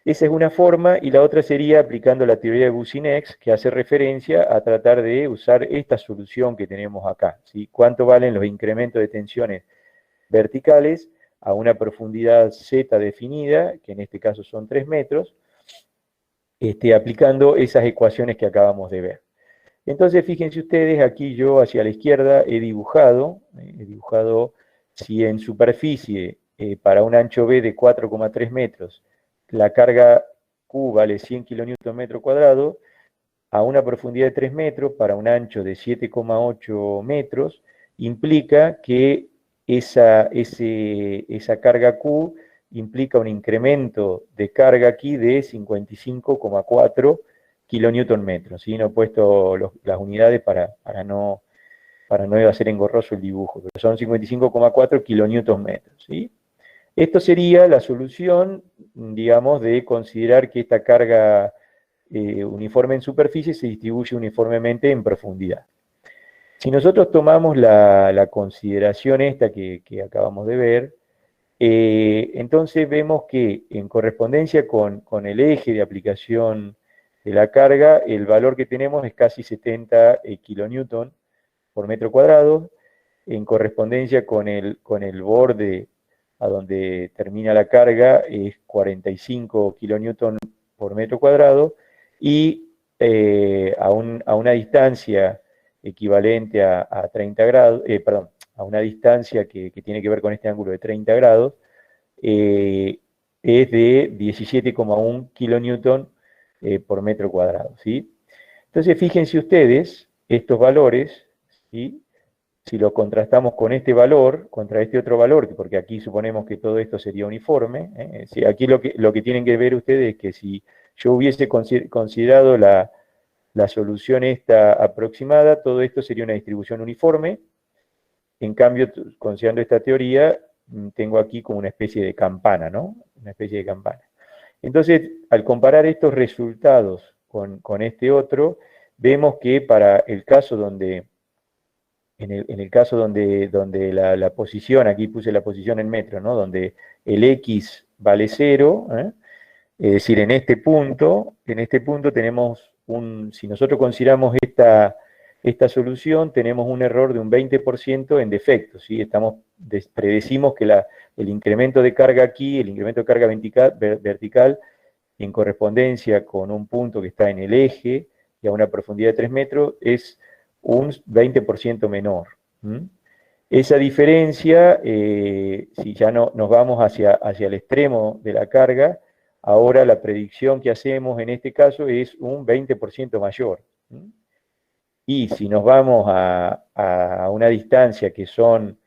Esa es una forma, y la otra sería aplicando la teoría de Boussinesq, que hace referencia a tratar de usar esta solución que tenemos acá, ¿sí? ¿Cuánto valen los incrementos de tensiones verticales a una profundidad Z definida, que en este caso son 3 metros, aplicando esas ecuaciones que acabamos de ver? Entonces, fíjense ustedes, aquí yo hacia la izquierda he dibujado si en superficie, para un ancho B de 4,3 metros, la carga Q vale 100 kilonewton metro cuadrado, a una profundidad de 3 metros, para un ancho de 7,8 metros, implica que esa carga Q implica un incremento de carga aquí de 55,4 kilonewton metros, ¿sí? No he puesto las unidades para no hacer engorroso el dibujo, pero son 55,4 kilonewton metros, ¿sí? Esto sería la solución, digamos, de considerar que esta carga uniforme en superficie se distribuye uniformemente en profundidad. Si nosotros tomamos la consideración esta que acabamos de ver, entonces vemos que en correspondencia con el eje de aplicación de la carga, el valor que tenemos es casi 70 kilonewton por metro cuadrado, en correspondencia con el borde a donde termina la carga, es 45 kilonewton por metro cuadrado, y a una distancia equivalente a 30 grados, perdón, a una distancia que tiene que ver con este ángulo de 30 grados, es de 17,1 kilonewton por metro cuadrado, ¿sí? Entonces, fíjense ustedes, estos valores, ¿sí? Si lo contrastamos con este valor, contra este otro valor, porque aquí suponemos que todo esto sería uniforme, ¿eh? Aquí lo que tienen que ver ustedes es que si yo hubiese considerado la solución esta aproximada, todo esto sería una distribución uniforme. En cambio, considerando esta teoría, tengo aquí como una especie de campana, ¿no? Una especie de campana. Entonces, al comparar estos resultados con este otro, vemos que para el caso donde, en el caso donde la posición, aquí puse la posición en metro, ¿no? Donde el X vale 0, ¿eh? Es decir, en este punto tenemos si nosotros consideramos esta solución, tenemos un error de un 20% en defecto, ¿sí? Predecimos que el incremento de carga aquí, el incremento de carga vertical, en correspondencia con un punto que está en el eje y a una profundidad de 3 metros, es un 20% menor. Esa diferencia, si ya no, nos vamos hacia el extremo de la carga, ahora la predicción que hacemos en este caso es un 20% mayor. Y si nos vamos a una distancia que son,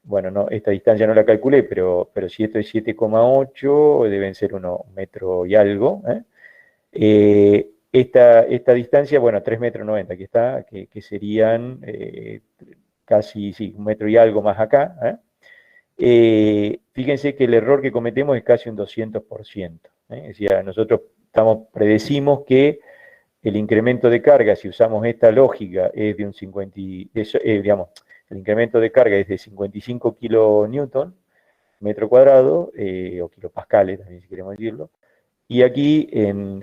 bueno, no, esta distancia no la calculé, pero si esto es 7,8, deben ser un metro y algo. Esta distancia, bueno, 3,90 metros, aquí está, que serían casi, sí, un metro y algo más acá. Fíjense que el error que cometemos es casi un 200%. Es decir, nosotros predecimos que el incremento de carga, si usamos esta lógica, es de un 50, digamos, el incremento de carga es de 55 kilonewton metro cuadrado, o kilopascales también si queremos decirlo, y aquí,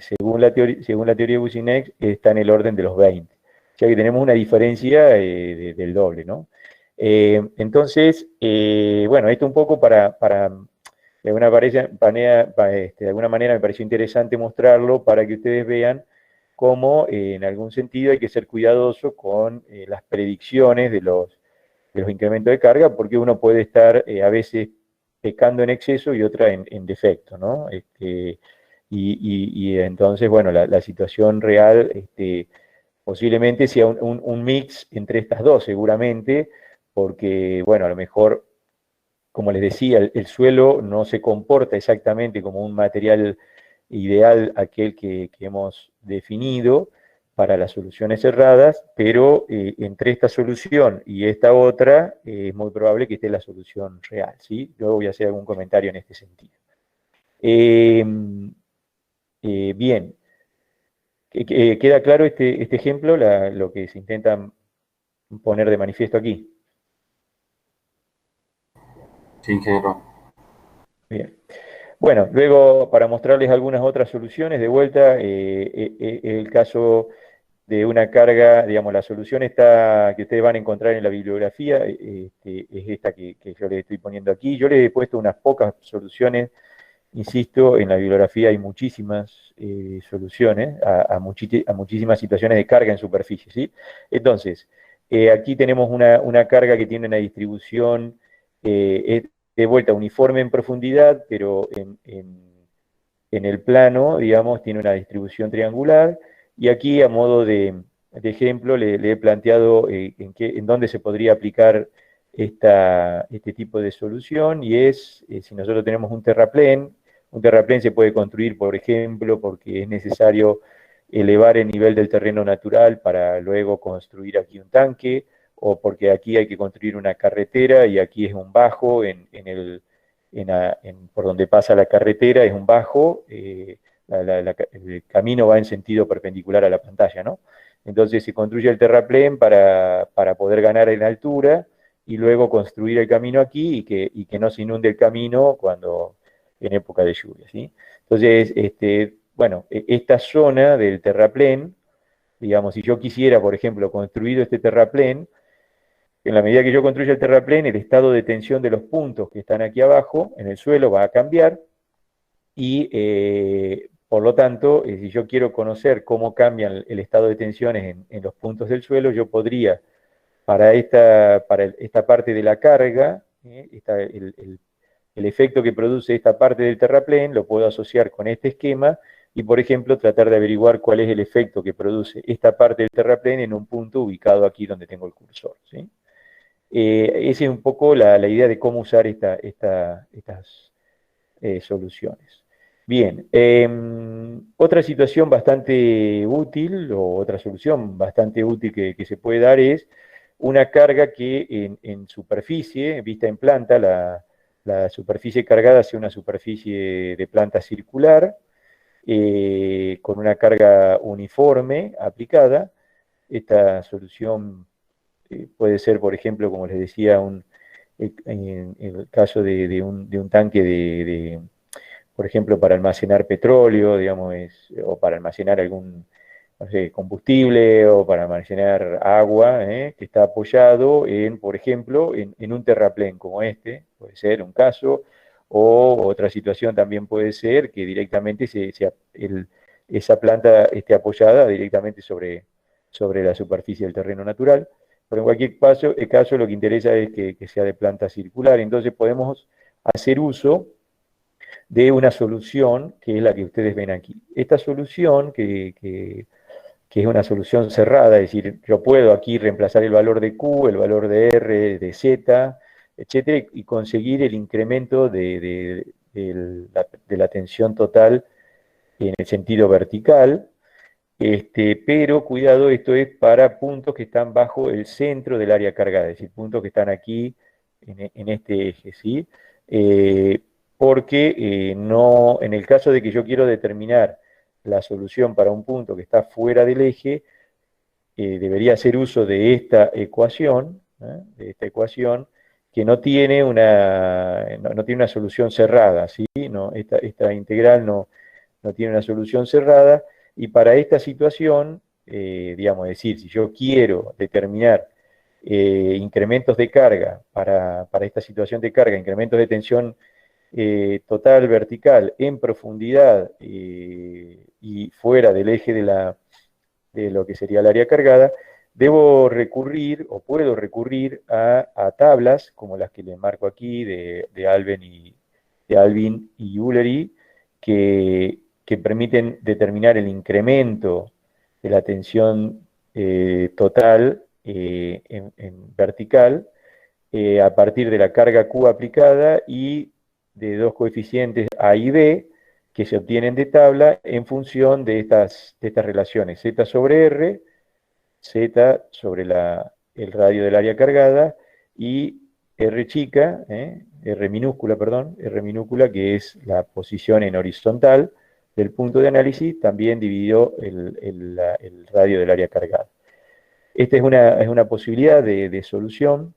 según la teoría de Boussinesq, está en el orden de los 20. O sea que tenemos una diferencia del doble, ¿no? Entonces, bueno, esto un poco de alguna manera me pareció interesante mostrarlo para que ustedes vean cómo en algún sentido hay que ser cuidadoso con las predicciones de los incrementos de carga, porque uno puede estar a veces pecando en exceso y otra en defecto, ¿no? Y entonces, bueno, la situación real posiblemente sea un mix entre estas dos, seguramente, porque, bueno, a lo mejor, como les decía, el suelo no se comporta exactamente como un material ideal, aquel que hemos definido para las soluciones cerradas, pero entre esta solución y esta otra, es muy probable que esté la solución real, ¿sí? Luego voy a hacer algún comentario en este sentido. Bien, ¿queda claro este ejemplo, lo que se intenta poner de manifiesto aquí? Sí, ingeniero. Bien. Bueno, luego para mostrarles algunas otras soluciones, de vuelta, el caso de una carga, digamos, la solución esta que ustedes van a encontrar en la bibliografía, es esta que yo les estoy poniendo aquí. Yo les he puesto unas pocas soluciones. Insisto, en la bibliografía hay muchísimas soluciones a muchísimas situaciones de carga en superficie, ¿sí? Entonces, aquí tenemos una carga que tiene una distribución de vuelta uniforme en profundidad, pero en el plano, digamos, tiene una distribución triangular, y aquí a modo de ejemplo le he planteado en dónde se podría aplicar este tipo de solución, y es, si nosotros tenemos un terraplén se puede construir, por ejemplo, porque es necesario elevar el nivel del terreno natural para luego construir aquí un tanque, o porque aquí hay que construir una carretera y aquí es un bajo, por donde pasa la carretera es un bajo, el camino va en sentido perpendicular a la pantalla, ¿no? Entonces se construye el terraplén para poder ganar en altura y luego construir el camino aquí y que no se inunde el camino en época de lluvia, ¿sí? Entonces, bueno, esta zona del terraplén Digamos, si yo quisiera, por ejemplo, construir este terraplén, en la medida que yo construya el terraplén, el estado de tensión de los puntos que están aquí abajo en el suelo va a cambiar y por lo tanto, si yo quiero conocer cómo cambian el estado de tensiones en los puntos del suelo, yo podría, para esta parte de la carga, el efecto que produce esta parte del terraplén, lo puedo asociar con este esquema y, por ejemplo, tratar de averiguar cuál es el efecto que produce esta parte del terraplén en un punto ubicado aquí donde tengo el cursor, ¿sí? Esa es un poco la idea de cómo usar estas soluciones. Bien, otra situación bastante útil, o otra solución bastante útil que se puede dar es una carga que en superficie, vista en planta, la superficie cargada sea una superficie de planta circular, con una carga uniforme aplicada. Esta solución puede ser, por ejemplo, como les decía, en el caso de un tanque por ejemplo, para almacenar petróleo, digamos, o para almacenar algún, no sé, combustible, o para almacenar agua, que está apoyado en, por ejemplo, en un terraplén como este, puede ser un caso, o otra situación también puede ser que directamente esa planta esté apoyada directamente sobre la superficie del terreno natural. Pero en cualquier caso lo que interesa es que sea de planta circular. Entonces podemos hacer uso de una solución que es la que ustedes ven aquí. Esta solución, que es una solución cerrada, es decir, yo puedo aquí reemplazar el valor de Q, el valor de R, de Z, etcétera, y conseguir el incremento de la tensión total en el sentido vertical. Pero cuidado, esto es para puntos que están bajo el centro del área cargada, es decir, puntos que están aquí en este eje, ¿sí? Porque no, en el caso de que yo quiero determinar la solución para un punto que está fuera del eje, debería hacer uso de esta ecuación, que no tiene una solución cerrada, ¿sí? No, esta integral no tiene una solución cerrada, y para esta situación, digamos, es decir, si yo quiero determinar incrementos de carga para esta situación de carga, incrementos de tensión total vertical en profundidad y fuera del eje de lo que sería el área cargada, debo recurrir o puedo recurrir a tablas como las que les marco aquí de Alvin y Ullery, que permiten determinar el incremento de la tensión total en vertical a partir de la carga Q aplicada y de dos coeficientes A y B que se obtienen de tabla en función de estas relaciones, Z sobre R, Z sobre el radio del área cargada, y R chica, R minúscula, perdón, R minúscula, que es la posición en horizontal del punto de análisis, también dividió el radio del área cargada. Esta es una posibilidad de solución.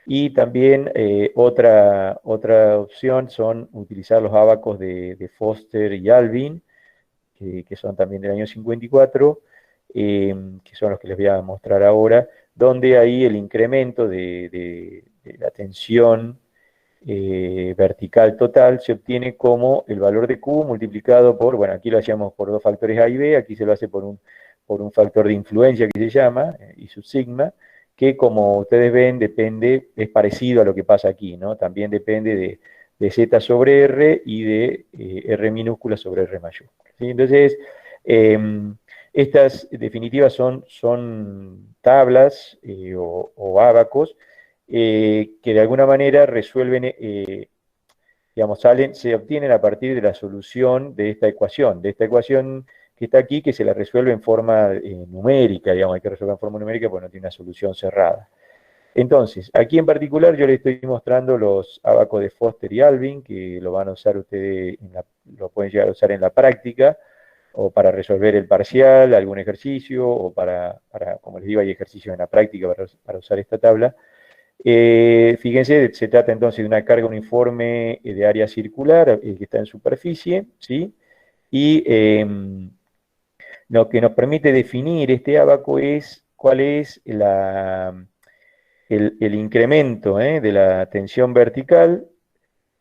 Y también otra opción son utilizar los ábacos de Foster y Alvin, que son también del año 54, que son los que les voy a mostrar ahora, donde ahí el incremento de la tensión vertical total se obtiene como el valor de Q multiplicado por, bueno, aquí lo hacíamos por dos factores A y B, aquí se lo hace por un factor de influencia que se llama, y sub sigma, que como ustedes ven es parecido a lo que pasa aquí, ¿no? También depende de Z sobre R y de R minúscula sobre R mayúscula, ¿sí? Entonces, estas definitivas son tablas o ábacos que de alguna manera resuelven, digamos, se obtienen a partir de la solución de esta ecuación que está aquí, que se la resuelve en forma numérica, digamos, hay que resolver en forma numérica porque no tiene una solución cerrada. Entonces, aquí en particular yo les estoy mostrando los ábacos de Foster y Alvin, que lo van a usar ustedes, lo pueden llegar a usar en la práctica, o para resolver el parcial, algún ejercicio, o como les digo, hay ejercicios en la práctica para usar esta tabla. Fíjense, se trata entonces de una carga uniforme de área circular que está en superficie, ¿sí? Y Lo que nos permite definir este ábaco es cuál es el incremento de la tensión vertical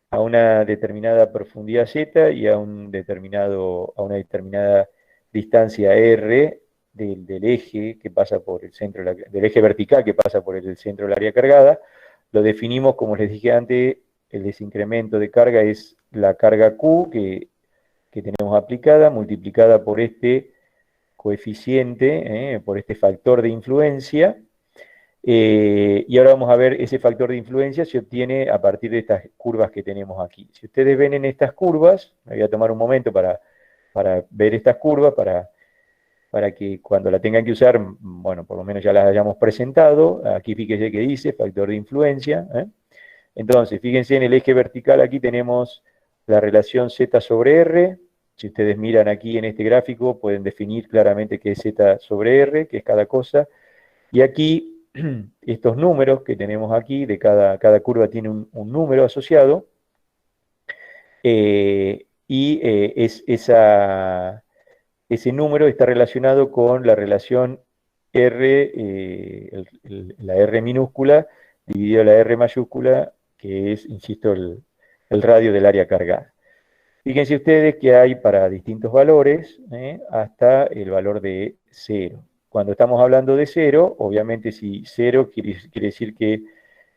a una determinada profundidad z y a a una determinada distancia r del eje que pasa por el centro, del eje vertical que pasa por el centro del área cargada. Lo definimos, como les dije antes, el desincremento de carga es la carga Q que tenemos aplicada, multiplicada por este coeficiente, por este factor de influencia, y ahora vamos a ver ese factor de influencia se obtiene a partir de estas curvas que tenemos aquí. Si ustedes ven en estas curvas, me voy a tomar un momento para ver estas curvas, para que cuando la tengan que usar, bueno, por lo menos ya las hayamos presentado. Aquí fíjense que dice factor de influencia. Entonces, fíjense en el eje vertical, aquí tenemos la relación Z sobre R. Si ustedes miran aquí en este gráfico, pueden definir claramente qué es Z sobre R, qué es cada cosa. Y aquí, estos números que tenemos aquí, de cada curva tiene un número asociado, y ese número está relacionado con la relación R, la R minúscula, dividido la R mayúscula, que es, insisto, el radio del área cargada. Fíjense ustedes que hay para distintos valores, hasta el valor de 0. Cuando estamos hablando de 0, obviamente si 0 quiere decir que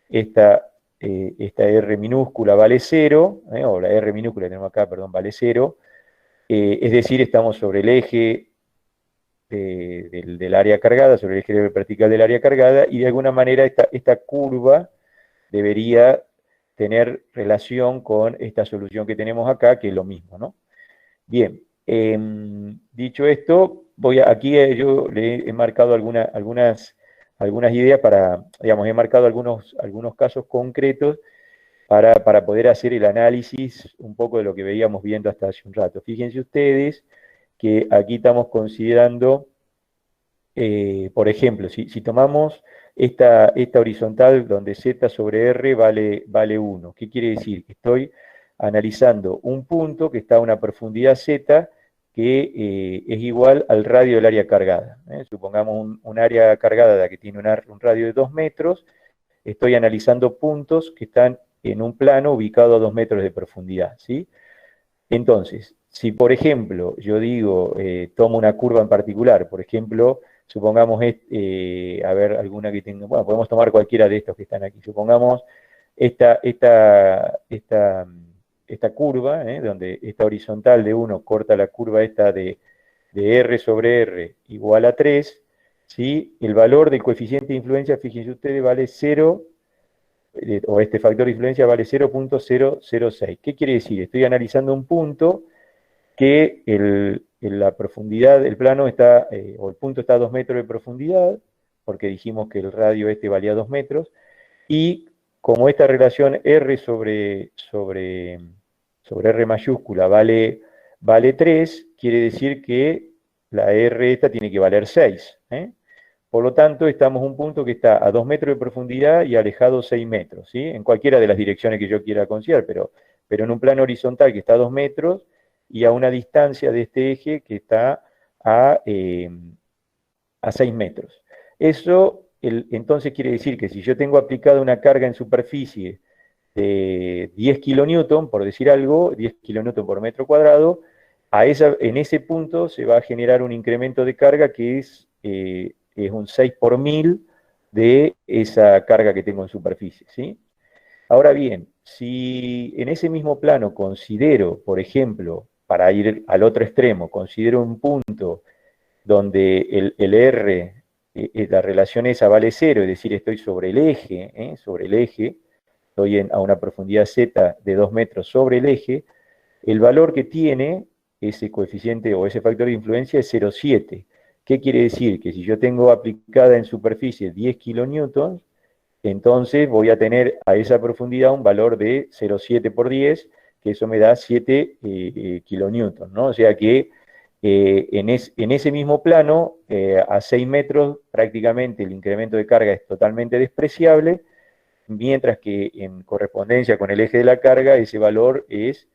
esta R minúscula vale 0, o la R minúscula que tenemos acá, perdón, vale 0, es decir, estamos sobre el eje del área cargada, sobre el eje vertical del área cargada, y de alguna manera esta curva debería tener relación con esta solución que tenemos acá, que es lo mismo, ¿no? Bien, dicho esto, aquí yo le he marcado algunas ideas para, digamos, he marcado algunos casos concretos para poder hacer el análisis un poco de lo que veíamos viendo hasta hace un rato. Fíjense ustedes que aquí estamos considerando, por ejemplo, si tomamos esta horizontal donde Z sobre R vale 1, ¿qué quiere decir? Que estoy analizando un punto que está a una profundidad Z que es igual al radio del área cargada. Supongamos un área cargada que tiene un radio de 2 metros, estoy analizando puntos que están en un plano ubicado a 2 metros de profundidad, ¿sí? Entonces, si por ejemplo yo digo, tomo una curva en particular, por ejemplo, supongamos, a ver, alguna que tenga, bueno, podemos tomar cualquiera de estos que están aquí, supongamos esta curva, donde esta horizontal de 1 corta la curva esta de R sobre R igual a 3, ¿sí? El valor del coeficiente de influencia, fíjense ustedes, vale 0, o este factor de influencia vale 0.006. ¿Qué quiere decir? Estoy analizando un punto que la profundidad del plano está, o el punto está a 2 metros de profundidad, porque dijimos que el radio este valía 2 metros, y como esta relación R sobre R mayúscula vale 3, quiere decir que la R esta tiene que valer 6. Por lo tanto, estamos en un punto que está a 2 metros de profundidad y alejado 6 metros, ¿sí? En cualquiera de las direcciones que yo quiera considerar, pero en un plano horizontal que está a 2 metros y a una distancia de este eje que está a 6 metros. Eso, entonces, quiere decir que si yo tengo aplicada una carga en superficie de 10 kilonewton, por decir algo, 10 kilonewton por metro cuadrado, en ese punto se va a generar un incremento de carga que es un 6 por 1000 de esa carga que tengo en superficie, ¿sí? Ahora bien, si en ese mismo plano considero, por ejemplo, para ir al otro extremo, considero un punto donde el R, la relación esa vale 0, es decir, estoy sobre el eje, estoy a una profundidad Z de 2 metros sobre el eje, el valor que tiene ese coeficiente o ese factor de influencia es 0,7. ¿Qué quiere decir? Que si yo tengo aplicada en superficie 10 kilonewtons, entonces voy a tener a esa profundidad un valor de 0,7 por 10, que eso me da 7 kilonewtons, ¿no? O sea que en ese mismo plano, a 6 metros, prácticamente el incremento de carga es totalmente despreciable, mientras que en correspondencia con el eje de la carga, ese valor es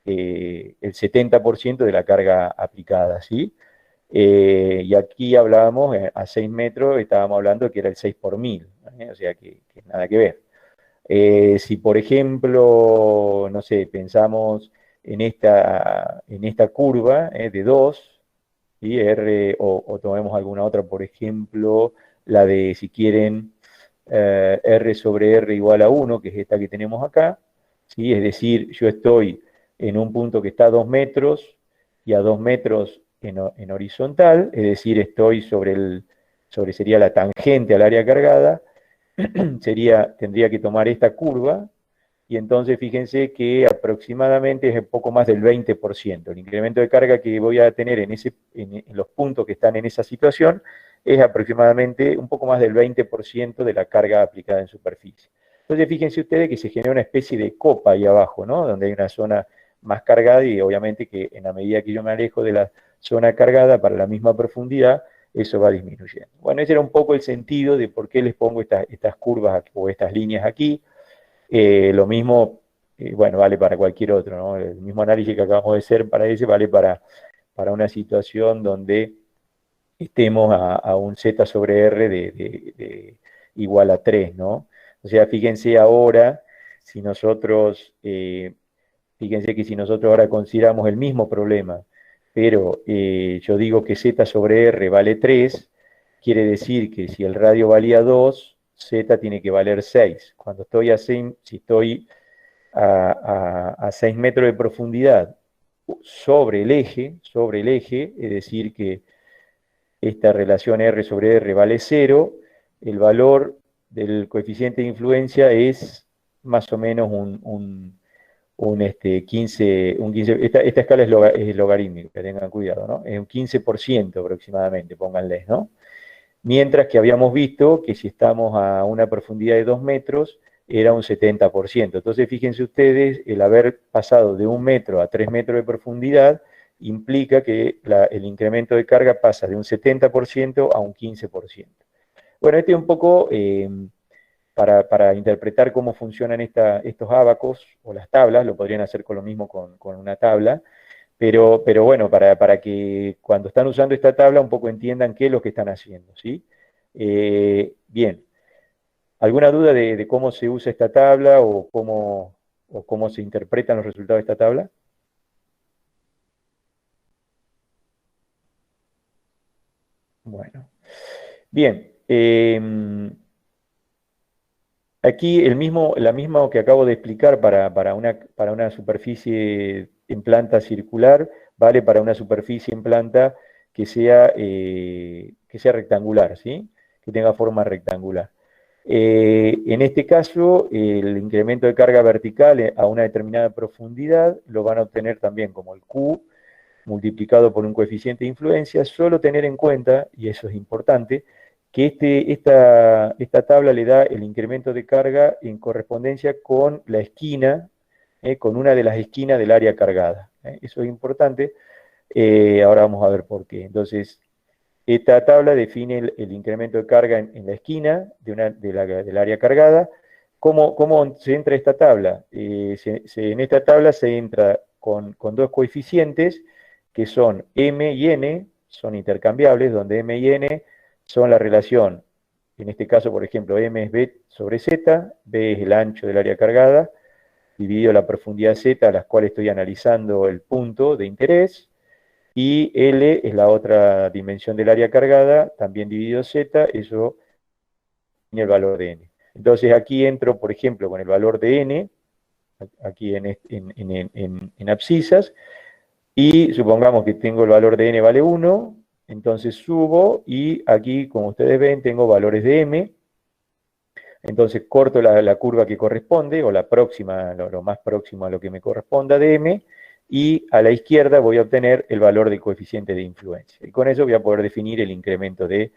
el 70% de la carga aplicada, ¿sí? Y aquí hablábamos, a 6 metros, estábamos hablando que era el 6 por 1000, o sea que nada que ver. Si por ejemplo, no sé, pensamos en esta curva de 2, ¿sí? R, o tomemos alguna otra, por ejemplo, la de, si quieren, R sobre R igual a 1, que es esta que tenemos acá, ¿sí? Es decir, yo estoy en un punto que está a 2 metros y a 2 metros en horizontal, es decir, estoy sería la tangente al área cargada, tendría que tomar esta curva, y entonces fíjense que aproximadamente es un poco más del 20%. El incremento de carga que voy a tener en los puntos que están en esa situación es aproximadamente un poco más del 20% de la carga aplicada en superficie. Entonces fíjense ustedes que se genera una especie de copa ahí abajo, ¿no? Donde hay una zona más cargada, y obviamente que en la medida que yo me alejo de la zona cargada para la misma profundidad, eso va disminuyendo. Bueno, ese era un poco el sentido de por qué les pongo estas curvas o estas líneas aquí. Lo mismo, bueno, vale para cualquier otro, ¿no? El mismo análisis que acabamos de hacer para ese vale para una situación donde estemos a un Z sobre R igual a 3, ¿no? O sea, fíjense ahora, si nosotros, fíjense que si nosotros ahora consideramos el mismo problema, pero yo digo que Z sobre R vale 3, quiere decir que si el radio valía 2, Z tiene que valer 6. Cuando estoy si estoy a 6 metros de profundidad sobre el eje, es decir que esta relación R sobre R vale 0, el valor del coeficiente de influencia es más o menos un 15, esta escala es logarítmica, tengan cuidado, ¿no? Es un 15% aproximadamente, pónganle, ¿no? Mientras que habíamos visto que si estamos a una profundidad de 2 metros, era un 70%. Entonces, fíjense ustedes, el haber pasado de 1 metro a 3 metros de profundidad implica que el incremento de carga pasa de un 70% a un 15%. Bueno, este es un poco para interpretar cómo funcionan estos ábacos o las tablas. Lo podrían hacer con lo mismo con una tabla, pero bueno, para que cuando están usando esta tabla un poco entiendan qué es lo que están haciendo, ¿sí? Bien, ¿alguna duda de cómo se usa esta tabla o cómo se interpretan los resultados de esta tabla? Bueno, bien. Aquí la misma que acabo de explicar para una superficie en planta circular, vale para una superficie en planta que sea rectangular, ¿sí? Que tenga forma rectangular. En este caso, el incremento de carga vertical a una determinada profundidad lo van a obtener también como el Q multiplicado por un coeficiente de influencia. Solo tener en cuenta, y eso es importante, que esta tabla le da el incremento de carga en correspondencia con la esquina, con una de las esquinas del área cargada. Eso es importante. Ahora vamos a ver por qué. Entonces, esta tabla define el incremento de carga en la esquina del área cargada. ¿Cómo se entra esta tabla? En esta tabla se entra con dos coeficientes que son M y N, son intercambiables, donde M y N son la relación, en este caso, por ejemplo, M es B sobre Z, B es el ancho del área cargada, dividido la profundidad Z, a las cuales estoy analizando el punto de interés, y L es la otra dimensión del área cargada, también dividido Z, eso tiene el valor de N. Entonces aquí entro, por ejemplo, con el valor de N, aquí en abscisas, y supongamos que tengo el valor de N vale 1, entonces subo y aquí, como ustedes ven, tengo valores de M. Entonces corto la curva que corresponde, o la próxima, lo más próximo a lo que me corresponda de M, y a la izquierda voy a obtener el valor del coeficiente de influencia. Y con eso voy a poder definir el incremento de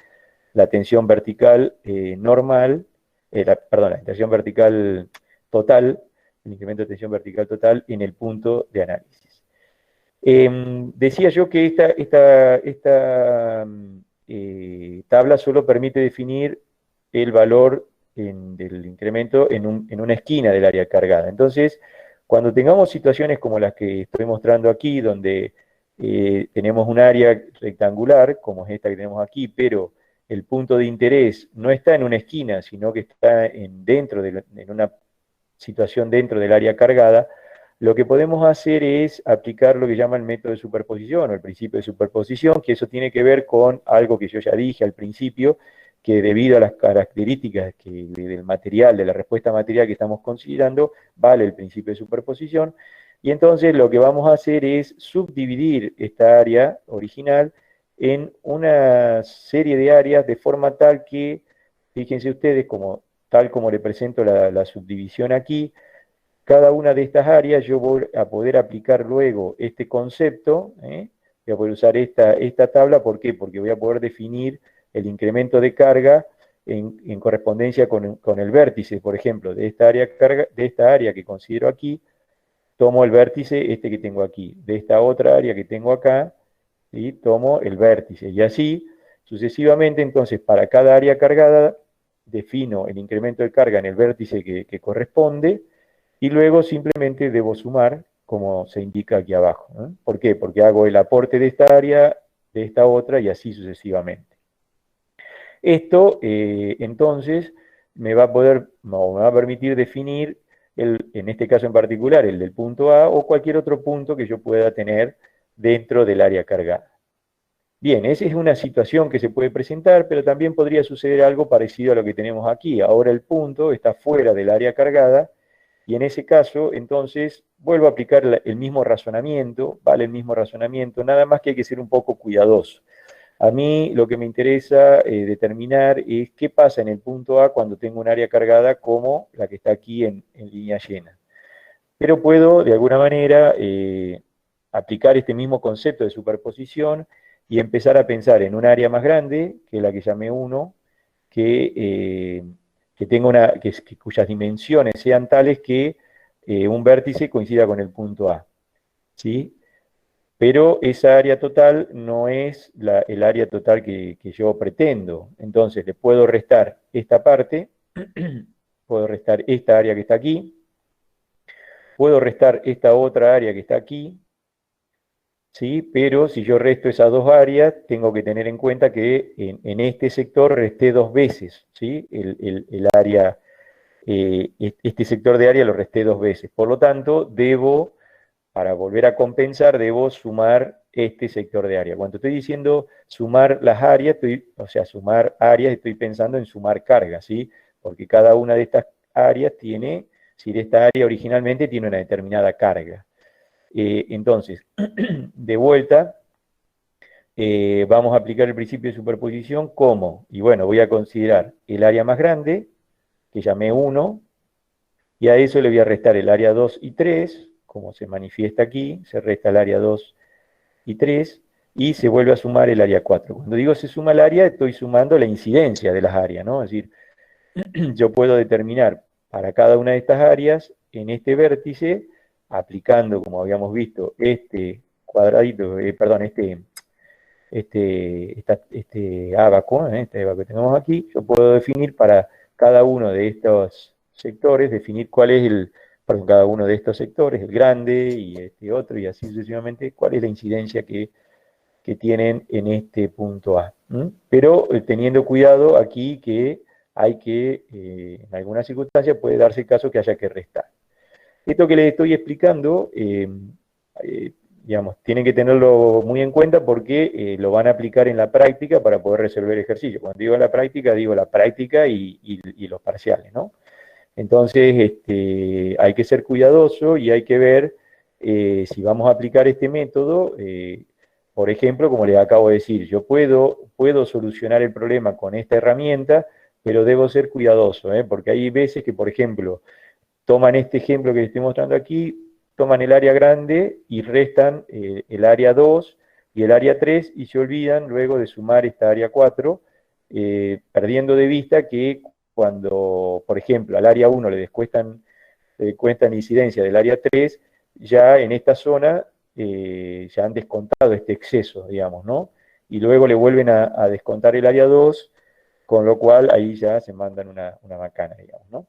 la tensión vertical normal, perdón, la tensión vertical total, el incremento de tensión vertical total en el punto de análisis. Decía yo que esta tabla solo permite definir el valor del incremento en una esquina del área cargada. Entonces, cuando tengamos situaciones como las que estoy mostrando aquí, donde tenemos un área rectangular, como es esta que tenemos aquí, pero el punto de interés no está en una esquina, sino que está en una situación dentro del área cargada, lo que podemos hacer es aplicar lo que llama el método de superposición o el principio de superposición, que eso tiene que ver con algo que yo ya dije al principio, que debido a las características del material, de la respuesta material que estamos considerando, vale el principio de superposición, y entonces lo que vamos a hacer es subdividir esta área original en una serie de áreas de forma tal que, fíjense ustedes, tal como le presento la subdivisión aquí, cada una de estas áreas yo voy a poder aplicar luego este concepto, voy a poder usar esta tabla, ¿por qué? Porque voy a poder definir el incremento de carga en correspondencia con el vértice, por ejemplo, de esta área que considero aquí, tomo el vértice este que tengo aquí, de esta otra área que tengo acá, ¿sí? Tomo el vértice, y así sucesivamente. Entonces para cada área cargada defino el incremento de carga en el vértice que corresponde, y luego simplemente debo sumar, como se indica aquí abajo, ¿no? ¿Por qué? Porque hago el aporte de esta área, de esta otra, y así sucesivamente. Esto, entonces, me va a permitir definir, en este caso en particular, el del punto A, o cualquier otro punto que yo pueda tener dentro del área cargada. Bien, esa es una situación que se puede presentar, pero también podría suceder algo parecido a lo que tenemos aquí. Ahora el punto está fuera del área cargada, y en ese caso, entonces, vuelvo a aplicar el mismo razonamiento, vale el mismo razonamiento, nada más que hay que ser un poco cuidadoso. A mí lo que me interesa determinar es qué pasa en el punto A cuando tengo un área cargada como la que está aquí en línea llena. Pero puedo, de alguna manera, aplicar este mismo concepto de superposición y empezar a pensar en un área más grande, que es la que llamé 1, que tenga cuyas dimensiones sean tales que un vértice coincida con el punto A, ¿sí? Pero esa área total no es el área total que yo pretendo. Entonces le puedo restar esta parte, puedo restar esta área que está aquí, puedo restar esta otra área que está aquí, ¿sí? Pero si yo resto esas dos áreas, tengo que tener en cuenta que en este sector resté dos veces, ¿sí? El área, este sector de área lo resté dos veces. Por lo tanto, para volver a compensar, debo sumar este sector de área. Cuando estoy diciendo sumar las áreas, o sea, sumar áreas, estoy pensando en sumar cargas, ¿sí? Porque cada una de estas áreas tiene, si esta área originalmente tiene una determinada carga. Entonces, de vuelta, vamos a aplicar el principio de superposición como, y bueno, voy a considerar el área más grande, que llamé 1, y a eso le voy a restar el área 2 y 3, como se manifiesta aquí, se resta el área 2 y 3, y se vuelve a sumar el área 4. Cuando digo se suma el área, estoy sumando la incidencia de las áreas, ¿no? Es decir, yo puedo determinar para cada una de estas áreas, en este vértice, aplicando, como habíamos visto, este cuadradito, perdón, este ábaco, este ábaco que tenemos aquí, yo puedo definir para cada uno de estos sectores, definir cuál es perdón, cada uno de estos sectores, el grande y este otro, y así sucesivamente, cuál es la incidencia que tienen en este punto A. Pero teniendo cuidado aquí que hay que, en algunas circunstancias puede darse el caso que haya que restar. Esto que les estoy explicando, digamos, tienen que tenerlo muy en cuenta porque lo van a aplicar en la práctica para poder resolver ejercicios. Cuando digo la práctica y los parciales, ¿no? Entonces, hay que ser cuidadoso y hay que ver si vamos a aplicar este método. Por ejemplo, como les acabo de decir, yo puedo solucionar el problema con esta herramienta, pero debo ser cuidadoso, porque hay veces que, por ejemplo, toman este ejemplo que les estoy mostrando aquí, toman el área grande y restan el área 2 y el área 3 y se olvidan luego de sumar esta área 4, perdiendo de vista que cuando, por ejemplo, al área 1 le descuentan incidencia del área 3, ya en esta zona ya han descontado este exceso, digamos, ¿no? Y luego le vuelven a descontar el área 2, con lo cual ahí ya se mandan una macana, digamos, ¿no?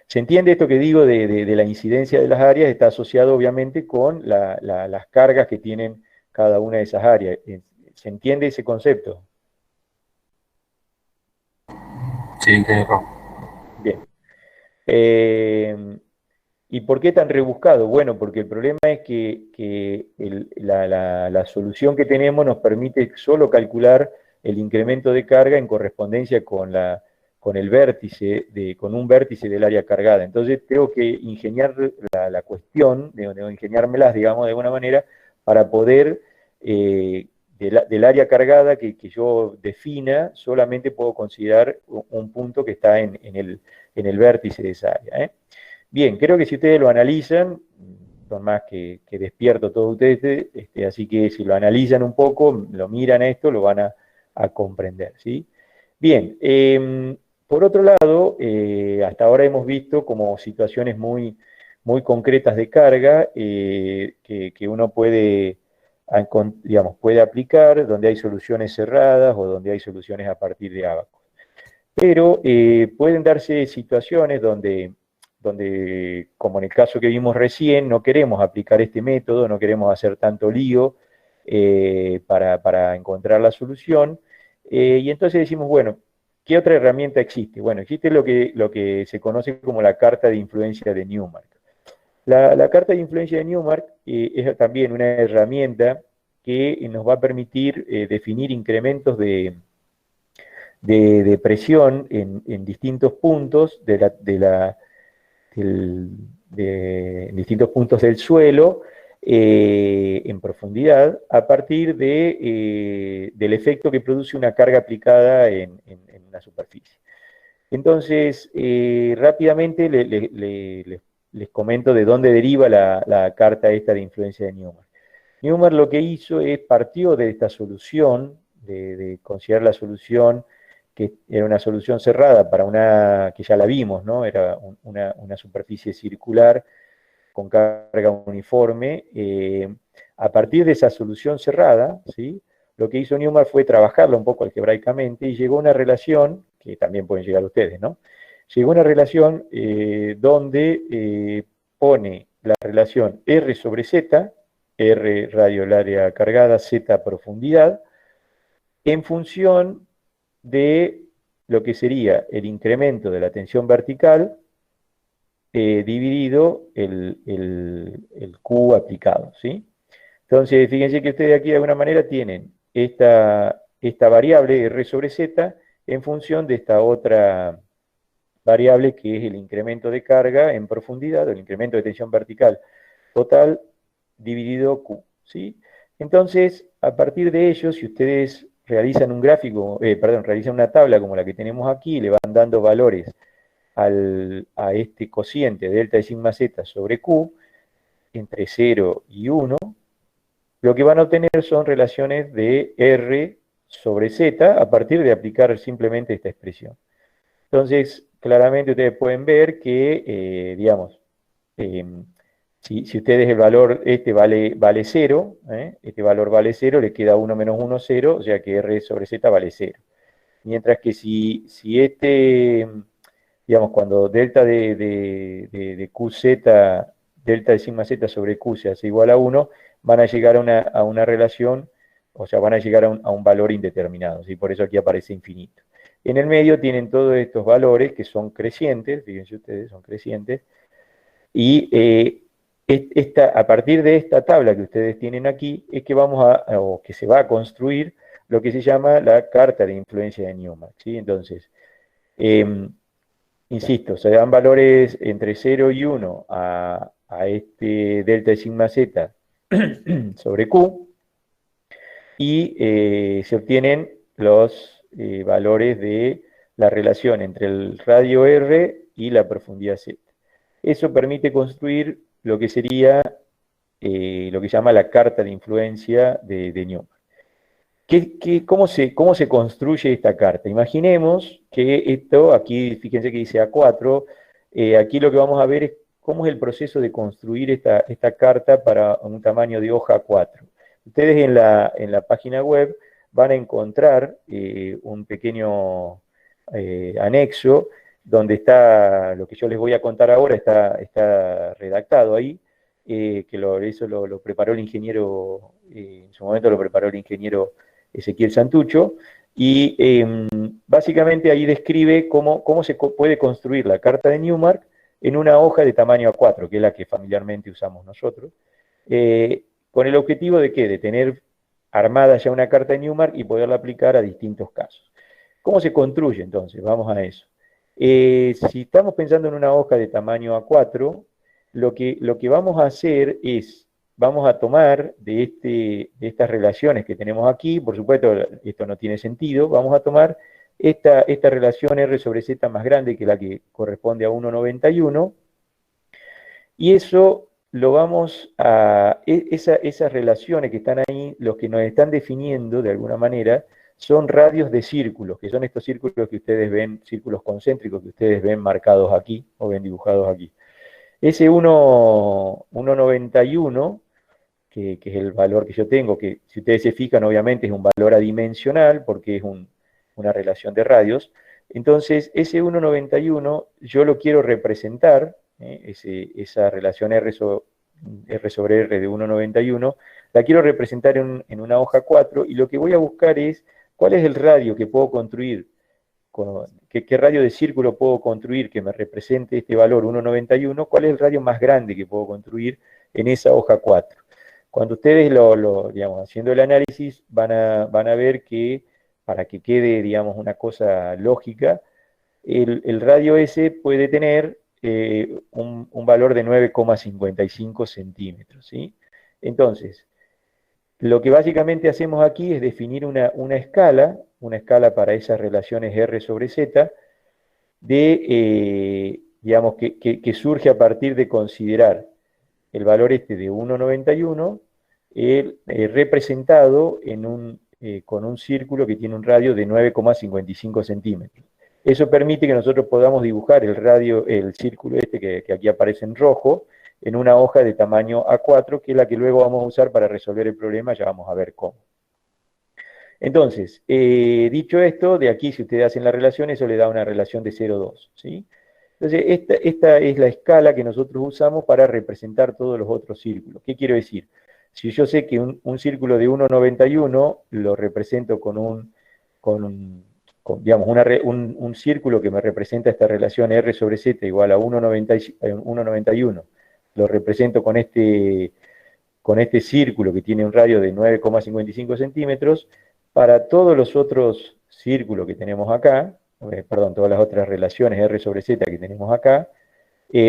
¿Se entiende esto que digo de la incidencia de las áreas? Está asociado obviamente con las cargas que tienen cada una de esas áreas. ¿Se entiende ese concepto? Sí, ingeniero. Bien. ¿Y por qué tan rebuscado? Bueno, porque el problema es que la solución que tenemos nos permite solo calcular el incremento de carga en correspondencia con el vértice, con un vértice del área cargada. Entonces tengo que ingeniar la cuestión, debo ingeniármelas, digamos, de alguna manera, para poder, del área cargada que yo defina, solamente puedo considerar un punto que está en el vértice de esa área, ¿eh? Bien, creo que si ustedes lo analizan, son más que despierto todos ustedes, así que si lo analizan un poco, lo miran a esto, lo van a comprender, ¿sí? Bien, por otro lado, hasta ahora hemos visto como situaciones muy concretas de carga que uno puede, digamos, puede aplicar, donde hay soluciones cerradas o donde hay soluciones a partir de ábacos. Pero pueden darse situaciones donde, como en el caso que vimos recién, no queremos aplicar este método, no queremos hacer tanto lío para encontrar la solución, y entonces decimos, bueno, ¿qué otra herramienta existe? Bueno, existe lo que se conoce como la carta de influencia de Newmark. La carta de influencia de Newmark es también una herramienta que nos va a permitir definir incrementos de presión en distintos puntos en distintos puntos del suelo en profundidad a partir del efecto que produce una carga aplicada en una superficie. Entonces, rápidamente les comento de dónde deriva la carta esta de influencia de Newmark. Newmark lo que hizo es partió de esta solución, de considerar la solución que era una solución cerrada para que ya la vimos, ¿no? Era una superficie circular con carga uniforme. A partir de esa solución cerrada, ¿sí? Lo que hizo Newmark fue trabajarla un poco algebraicamente y llegó a una relación, que también pueden llegar ustedes, ¿no? Llegó a una relación donde pone la relación R sobre Z, R radio el área cargada, Z profundidad, en función de lo que sería el incremento de la tensión vertical dividido el Q aplicado, ¿sí? Entonces, fíjense que ustedes aquí de alguna manera tienen esta variable R sobre Z en función de esta otra variable que es el incremento de carga en profundidad, o el incremento de tensión vertical total dividido Q, ¿sí? Entonces, a partir de ello, si ustedes realizan un gráfico, realizan una tabla como la que tenemos aquí, le van dando valores a este cociente delta de sigma z sobre Q, entre 0 y 1, lo que van a obtener son relaciones de R sobre Z a partir de aplicar simplemente esta expresión. Entonces, claramente ustedes pueden ver que, digamos, eh, si ustedes el valor vale 0, este valor vale 0, le queda 1 menos 1, 0, o sea que R sobre Z vale 0. Mientras que si digamos, cuando delta de QZ, delta de sigma Z sobre Q se hace igual a 1, van a llegar a una relación, o sea, van a llegar a un valor indeterminado, ¿sí? Por eso aquí aparece infinito. En el medio tienen todos estos valores que son crecientes, fíjense ustedes, son crecientes, y a partir de esta tabla que ustedes tienen aquí, es que o que se va a construir lo que se llama la carta de influencia de Newmark, ¿sí? Entonces, insisto, se dan valores entre 0 y 1 a este delta de sigma z sobre Q, y se obtienen los valores de la relación entre el radio R y la profundidad Z. Eso permite construir lo que sería lo que se llama la carta de influencia de Newman. ¿Cómo se construye esta carta? Imaginemos que esto, aquí fíjense que dice A4, aquí lo que vamos a ver es cómo es el proceso de construir esta carta para un tamaño de hoja 4. Ustedes en la página web van a encontrar un pequeño anexo donde está lo que yo les voy a contar ahora, está redactado ahí, eso lo preparó el ingeniero, en su momento lo preparó el ingeniero Ezequiel Santucho, y básicamente ahí describe cómo se puede construir la carta de Newmark en una hoja de tamaño A4, que es la que familiarmente usamos nosotros, con el objetivo de ¿qué? De tener armada ya una carta de Newmark y poderla aplicar a distintos casos. ¿Cómo se construye entonces? Vamos a eso. Si estamos pensando en una hoja de tamaño A4, lo que vamos a hacer es, vamos a tomar de estas relaciones que tenemos aquí, por supuesto esto no tiene sentido, vamos a tomar esta relación R sobre Z más grande que la que corresponde a 1,91, y eso lo vamos a, esas relaciones que están ahí, los que nos están definiendo de alguna manera, son radios de círculos, que son estos círculos que ustedes ven, círculos concéntricos que ustedes ven marcados aquí, o ven dibujados aquí. Ese 1,91, que es el valor que yo tengo, que si ustedes se fijan, obviamente es un valor adimensional, porque es una relación de radios. Entonces, ese 1,91 yo lo quiero representar, esa relación R sobre R de 1,91, la quiero representar en una hoja 4, y lo que voy a buscar es cuál es el radio que puedo construir, qué radio de círculo puedo construir que me represente este valor 1,91, cuál es el radio más grande que puedo construir en esa hoja 4. Cuando ustedes digamos, haciendo el análisis, van a ver que, para que quede, digamos, una cosa lógica, el radio ese puede tener un valor de 9,55 centímetros, ¿sí? Entonces, lo que básicamente hacemos aquí es definir una escala para esas relaciones R sobre Z, digamos, que surge a partir de considerar el valor de 1,91 representado con un círculo que tiene un radio de 9,55 centímetros. Eso permite que nosotros podamos dibujar el círculo que aquí aparece en rojo, en una hoja de tamaño A4, que es la que luego vamos a usar para resolver el problema, ya vamos a ver cómo. Entonces, dicho esto, de aquí si ustedes hacen la relación, eso le da una relación de 0,2, ¿sí? Entonces, esta es la escala que nosotros usamos para representar todos los otros círculos. ¿Qué quiero decir? Si yo sé que un círculo de 1,91 lo represento digamos, un círculo que me representa esta relación R sobre Z igual a 1,91, lo represento con este círculo que tiene un radio de 9,55 centímetros, para todos los otros círculos que tenemos acá, perdón, todas las otras relaciones R sobre Z que tenemos acá,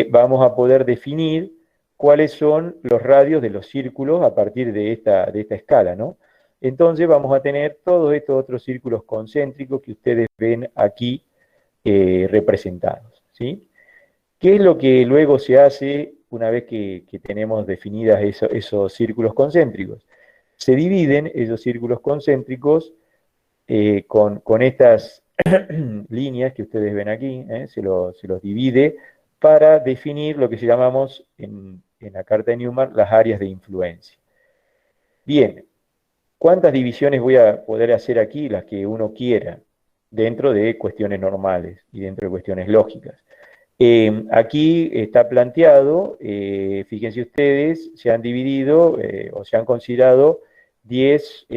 vamos a poder definir cuáles son los radios de los círculos a partir de esta escala, ¿no? Entonces vamos a tener todos estos otros círculos concéntricos que ustedes ven aquí representados, ¿sí? ¿Qué es lo que luego se hace una vez que tenemos definidas esos círculos concéntricos? Se dividen esos círculos concéntricos con estas líneas que ustedes ven aquí, se los divide para definir lo que llamamos en la carta de Newmark las áreas de influencia. Bien, ¿cuántas divisiones voy a poder hacer aquí? Las que uno quiera, dentro de cuestiones normales y dentro de cuestiones lógicas. Aquí está planteado, fíjense ustedes, se han dividido o se han considerado 10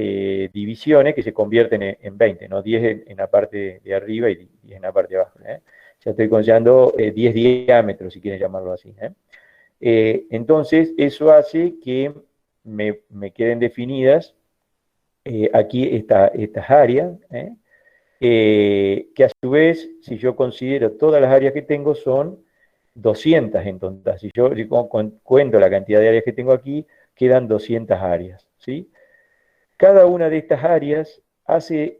divisiones que se convierten en 20, ¿no? 10 en la parte de arriba y 10 en la parte de abajo. Ya estoy considerando 10 diámetros, si quieren llamarlo así. Entonces, eso hace que me queden definidas aquí estas áreas, que a su vez, si yo considero todas las áreas que tengo, son 200 en total. Si yo cuento la cantidad de áreas que tengo aquí, quedan 200 áreas, ¿sí? Cada una de estas áreas hace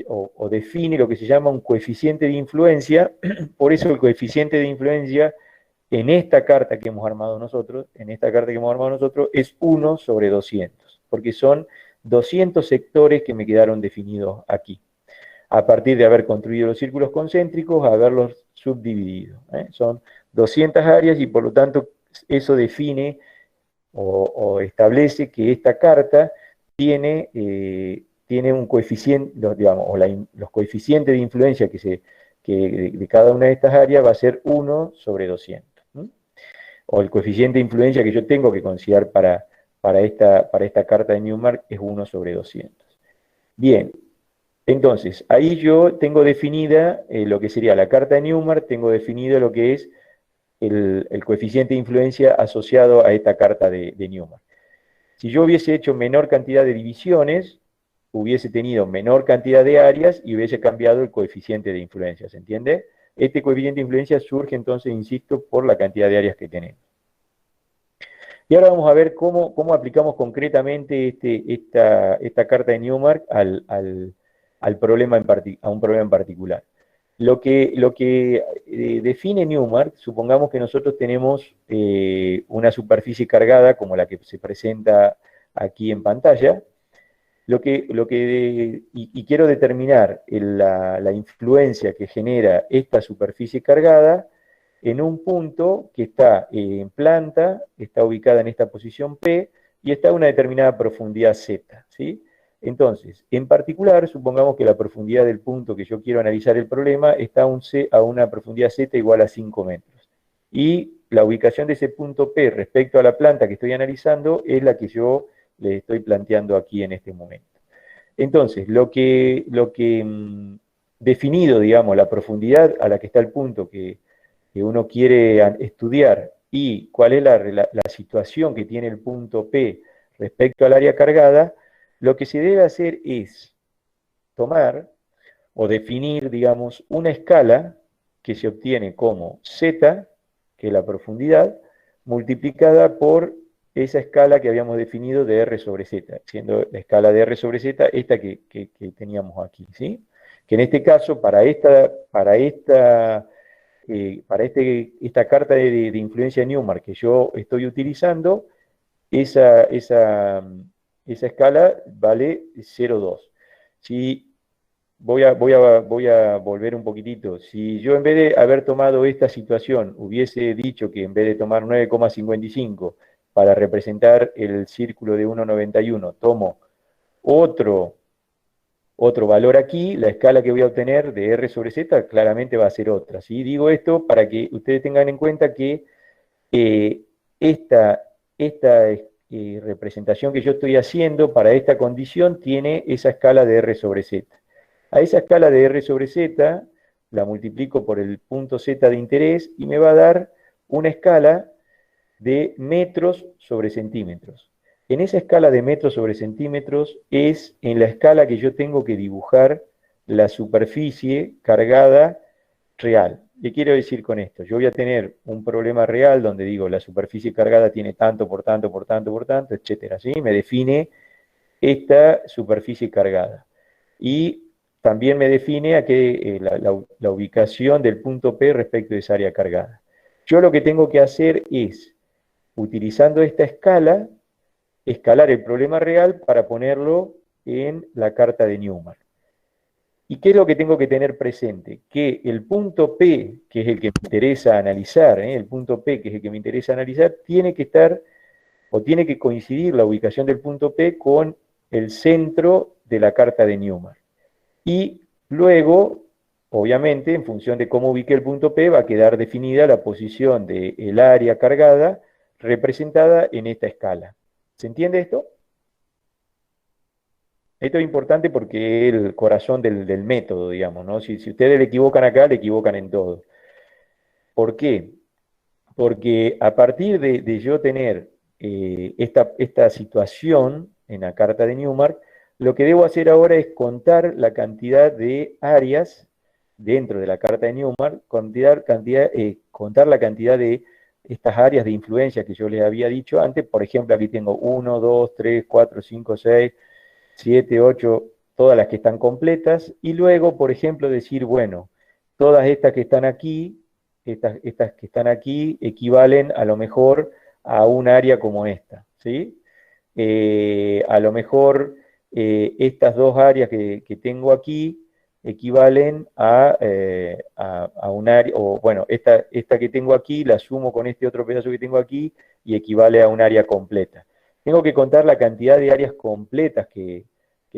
o define lo que se llama un coeficiente de influencia. Por eso el coeficiente de influencia en esta carta que hemos armado nosotros, es 1 sobre 200, porque son 200 sectores que me quedaron definidos aquí, a partir de haber construido los círculos concéntricos, haberlos subdividido. Son 200 áreas y por lo tanto eso define o establece que esta carta tiene un coeficiente, digamos, los coeficientes de influencia que de cada una de estas áreas va a ser 1 sobre 200. ¿M? O el coeficiente de influencia que yo tengo que considerar para esta carta de Newmark es 1 sobre 200. Bien, entonces, ahí yo tengo definida lo que sería la carta de Newmark, tengo definido lo que es el coeficiente de influencia asociado a esta carta de Newmark. Si yo hubiese hecho menor cantidad de divisiones, hubiese tenido menor cantidad de áreas y hubiese cambiado el coeficiente de influencia, ¿se entiende? Este coeficiente de influencia surge entonces, insisto, por la cantidad de áreas que tenemos. Y ahora vamos a ver cómo aplicamos concretamente esta carta de Newmark a un problema en particular. Lo que define Newmark, supongamos que nosotros tenemos una superficie cargada como la que se presenta aquí en pantalla, y quiero determinar la influencia que genera esta superficie cargada en un punto que está en planta, está ubicada en esta posición P, y está a una determinada profundidad Z, ¿sí? Entonces, en particular, supongamos que la profundidad del punto que yo quiero analizar el problema está a una profundidad Z igual a 5 metros. Y la ubicación de ese punto P respecto a la planta que estoy analizando es la que yo le estoy planteando aquí en este momento. Entonces, definido, digamos, la profundidad a la que está el punto que uno quiere estudiar y cuál es la situación que tiene el punto P respecto al área cargada, lo que se debe hacer es tomar o definir, digamos, una escala que se obtiene como Z, que es la profundidad, multiplicada por esa escala que habíamos definido de R sobre Z, siendo la escala de R sobre Z esta que teníamos aquí, ¿sí? Que en este caso, para esta carta de influencia de Newmark que yo estoy utilizando, esa escala vale 0,2. Si voy a volver un poquitito. Si yo en vez de haber tomado esta situación, hubiese dicho que en vez de tomar 9,55 para representar el círculo de 1,91, tomo otro valor aquí, la escala que voy a obtener de R sobre Z claramente va a ser otra, ¿sí? Digo esto para que ustedes tengan en cuenta que esta representación que yo estoy haciendo para esta condición tiene esa escala de R sobre Z. A esa escala de R sobre Z la multiplico por el punto Z de interés y me va a dar una escala de metros sobre centímetros. En esa escala de metros sobre centímetros es en la escala que yo tengo que dibujar la superficie cargada real. ¿Qué quiero decir con esto? Yo voy a tener un problema real donde digo la superficie cargada tiene tanto por tanto por tanto por tanto, etcétera, ¿sí? Me define esta superficie cargada. Y también me define la ubicación del punto P respecto de esa área cargada. Yo lo que tengo que hacer es, utilizando esta escala, escalar el problema real para ponerlo en la carta de Newmark. ¿Y qué es lo que tengo que tener presente? Que el punto P, que es el que me interesa analizar, el punto P, que es el que me interesa analizar, tiene que estar, o tiene que coincidir la ubicación del punto P con el centro de la carta de Newmark. Y luego, obviamente, en función de cómo ubique el punto P, va a quedar definida la posición del área cargada representada en esta escala. ¿Se entiende esto? Esto es importante porque es el corazón del método, digamos, ¿no? Si ustedes le equivocan acá, le equivocan en todo. ¿Por qué? Porque a partir de yo tener esta situación en la carta de Newmark, lo que debo hacer ahora es contar la cantidad de áreas dentro de la carta de Newmark, contar la cantidad de estas áreas de influencia que yo les había dicho antes. Por ejemplo, aquí tengo 1, 2, 3, 4, 5, 6, 7, 8, todas las que están completas, y luego, por ejemplo, decir, bueno, todas estas que están aquí, estas que están aquí, equivalen a lo mejor a un área como esta, ¿sí? A lo mejor estas dos áreas que tengo aquí equivalen a un área, o bueno, esta que tengo aquí la sumo con este otro pedazo que tengo aquí y equivale a un área completa. Tengo que contar la cantidad de áreas completas que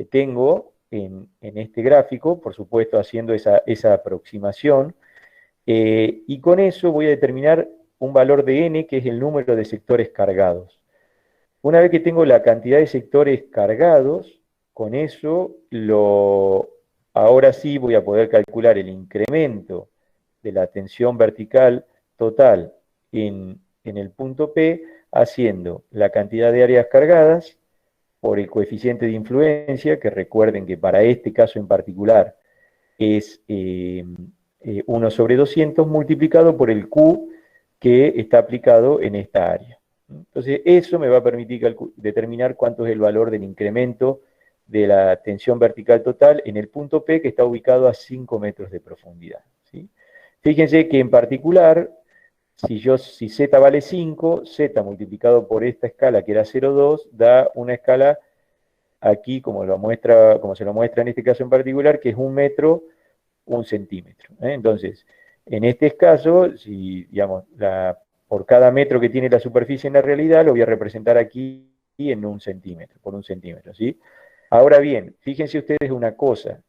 tengo en este gráfico, por supuesto haciendo esa aproximación, y con eso voy a determinar un valor de n, que es el número de sectores cargados. Una vez que tengo la cantidad de sectores cargados, con eso ahora sí voy a poder calcular el incremento de la tensión vertical total en el punto P, haciendo la cantidad de áreas cargadas por el coeficiente de influencia, que recuerden que para este caso en particular es 1 sobre 200 multiplicado por el Q que está aplicado en esta área. Entonces, eso me va a permitir determinar cuánto es el valor del incremento de la tensión vertical total en el punto P, que está ubicado a 5 metros de profundidad, ¿sí? Fíjense que en particular, si Z vale 5, Z multiplicado por esta escala que era 0,2, da una escala aquí, como se lo muestra en este caso en particular, que es 1 metro, 1 centímetro. Entonces, en este caso, si digamos, por cada metro que tiene la superficie en la realidad, lo voy a representar aquí en 1 centímetro, por 1 centímetro, ¿sí? Ahora bien, fíjense ustedes una cosa,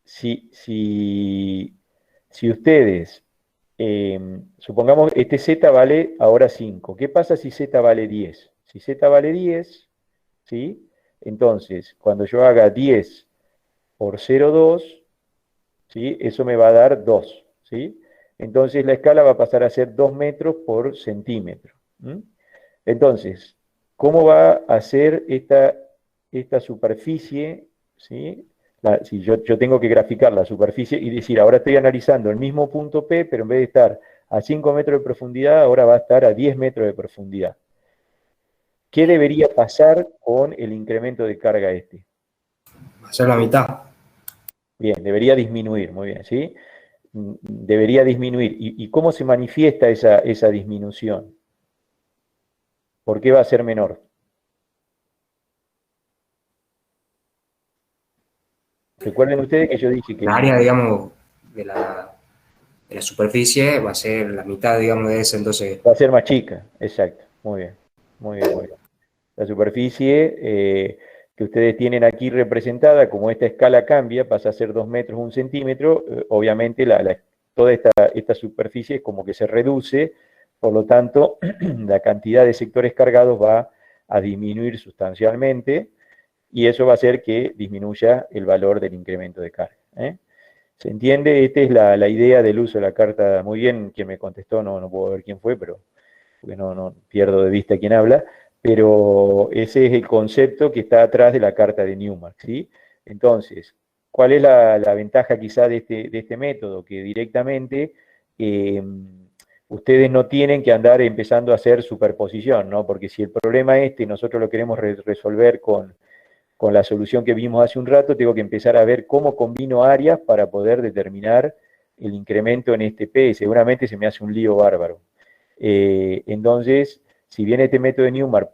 si ustedes, supongamos este Z vale ahora 5, ¿qué pasa si Z vale 10? Si Z vale 10, ¿sí? Entonces, cuando yo haga 10 por 0,2, ¿sí? Eso me va a dar 2, ¿sí? Entonces la escala va a pasar a ser 2 metros por centímetro. Entonces, ¿cómo va a ser esta superficie? ¿Sí? Si yo tengo que graficar la superficie y decir, ahora estoy analizando el mismo punto P, pero en vez de estar a 5 metros de profundidad, ahora va a estar a 10 metros de profundidad. ¿Qué debería pasar con el incremento de carga este? Va a ser la mitad. Bien, debería disminuir, muy bien, ¿sí? Debería disminuir. ¿Y cómo se manifiesta esa disminución? ¿Por qué va a ser menor? Recuerden ustedes que yo dije que La área, digamos, de la superficie va a ser la mitad, digamos, de ese, entonces... va a ser más chica, exacto, muy bien, muy bien, muy bien. La superficie que ustedes tienen aquí representada, como esta escala cambia, pasa a ser 2 metros, 1 centímetro, obviamente toda esta superficie es como que se reduce, por lo tanto, la cantidad de sectores cargados va a disminuir sustancialmente, y eso va a hacer que disminuya el valor del incremento de carga. ¿Se entiende? Esta es la idea del uso de la carta. Muy bien, quien me contestó, no puedo ver quién fue, pero porque no pierdo de vista quién habla, pero ese es el concepto que está atrás de la carta de Newmark, ¿sí? Entonces, ¿cuál es la ventaja quizá de este método? Que directamente ustedes no tienen que andar empezando a hacer superposición, ¿no? Porque si el problema nosotros lo queremos resolver con la solución que vimos hace un rato, tengo que empezar a ver cómo combino áreas para poder determinar el incremento en este P. Seguramente se me hace un lío bárbaro. Entonces, si bien este método de Newmark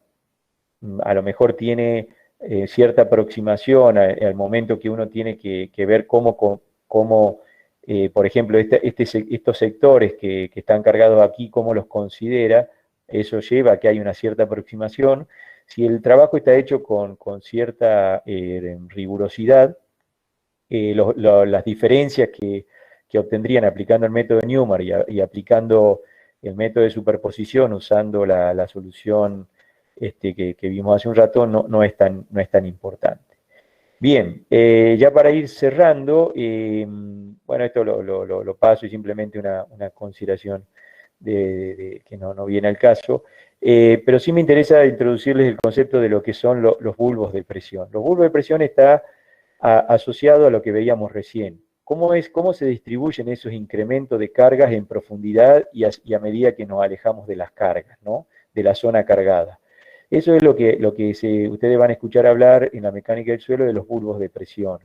a lo mejor tiene cierta aproximación al momento que uno tiene que ver cómo por ejemplo, estos sectores que están cargados aquí, cómo los considera, eso lleva a que hay una cierta aproximación. Si el trabajo está hecho con cierta rigurosidad, las diferencias que obtendrían aplicando el método de Newmark y aplicando el método de superposición usando la solución que vimos hace un rato no es tan importante. Bien, ya para ir cerrando, bueno, esto lo paso y simplemente una consideración que no viene al caso, pero sí me interesa introducirles el concepto de lo que son los bulbos de presión. Los bulbos de presión está asociado a lo que veíamos recién. ¿Cómo se distribuyen esos incrementos de cargas en profundidad y a medida que nos alejamos de las cargas, ¿no? De la zona cargada? Eso es lo que ustedes van a escuchar hablar en la mecánica del suelo de los bulbos de presión.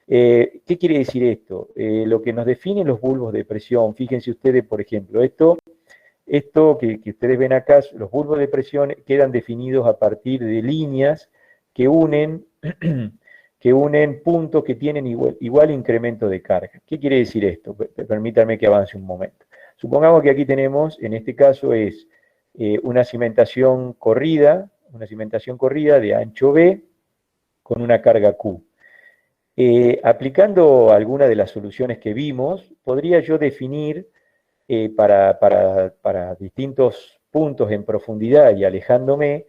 ¿Qué quiere decir esto? Lo que nos define los bulbos de presión, fíjense ustedes, por ejemplo, esto que ustedes ven acá, los bulbos de presión quedan definidos a partir de líneas que unen puntos que tienen igual incremento de carga. ¿Qué quiere decir esto? Permítanme que avance un momento. Supongamos que aquí tenemos, en este caso es una cimentación corrida de ancho B, con una carga Q. Aplicando alguna de las soluciones que vimos, podría yo definir para distintos puntos en profundidad y alejándome,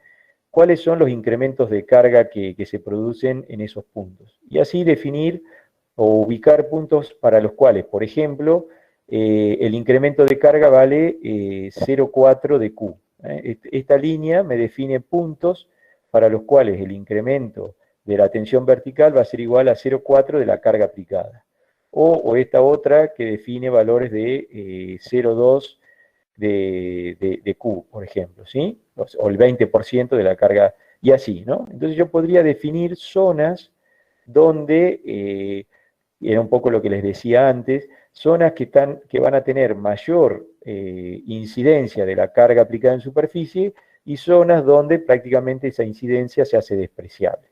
cuáles son los incrementos de carga que se producen en esos puntos. Y así definir o ubicar puntos para los cuales, por ejemplo, el incremento de carga vale 0,4 de Q. Esta línea me define puntos para los cuales el incremento de la tensión vertical va a ser igual a 0,4 de la carga aplicada. O esta otra que define valores de 0,2 de Q, por ejemplo, ¿sí? O el 20% de la carga, y así, ¿no? Entonces yo podría definir zonas donde, y era un poco lo que les decía antes, zonas que van a tener mayor incidencia de la carga aplicada en superficie y zonas donde prácticamente esa incidencia se hace despreciable.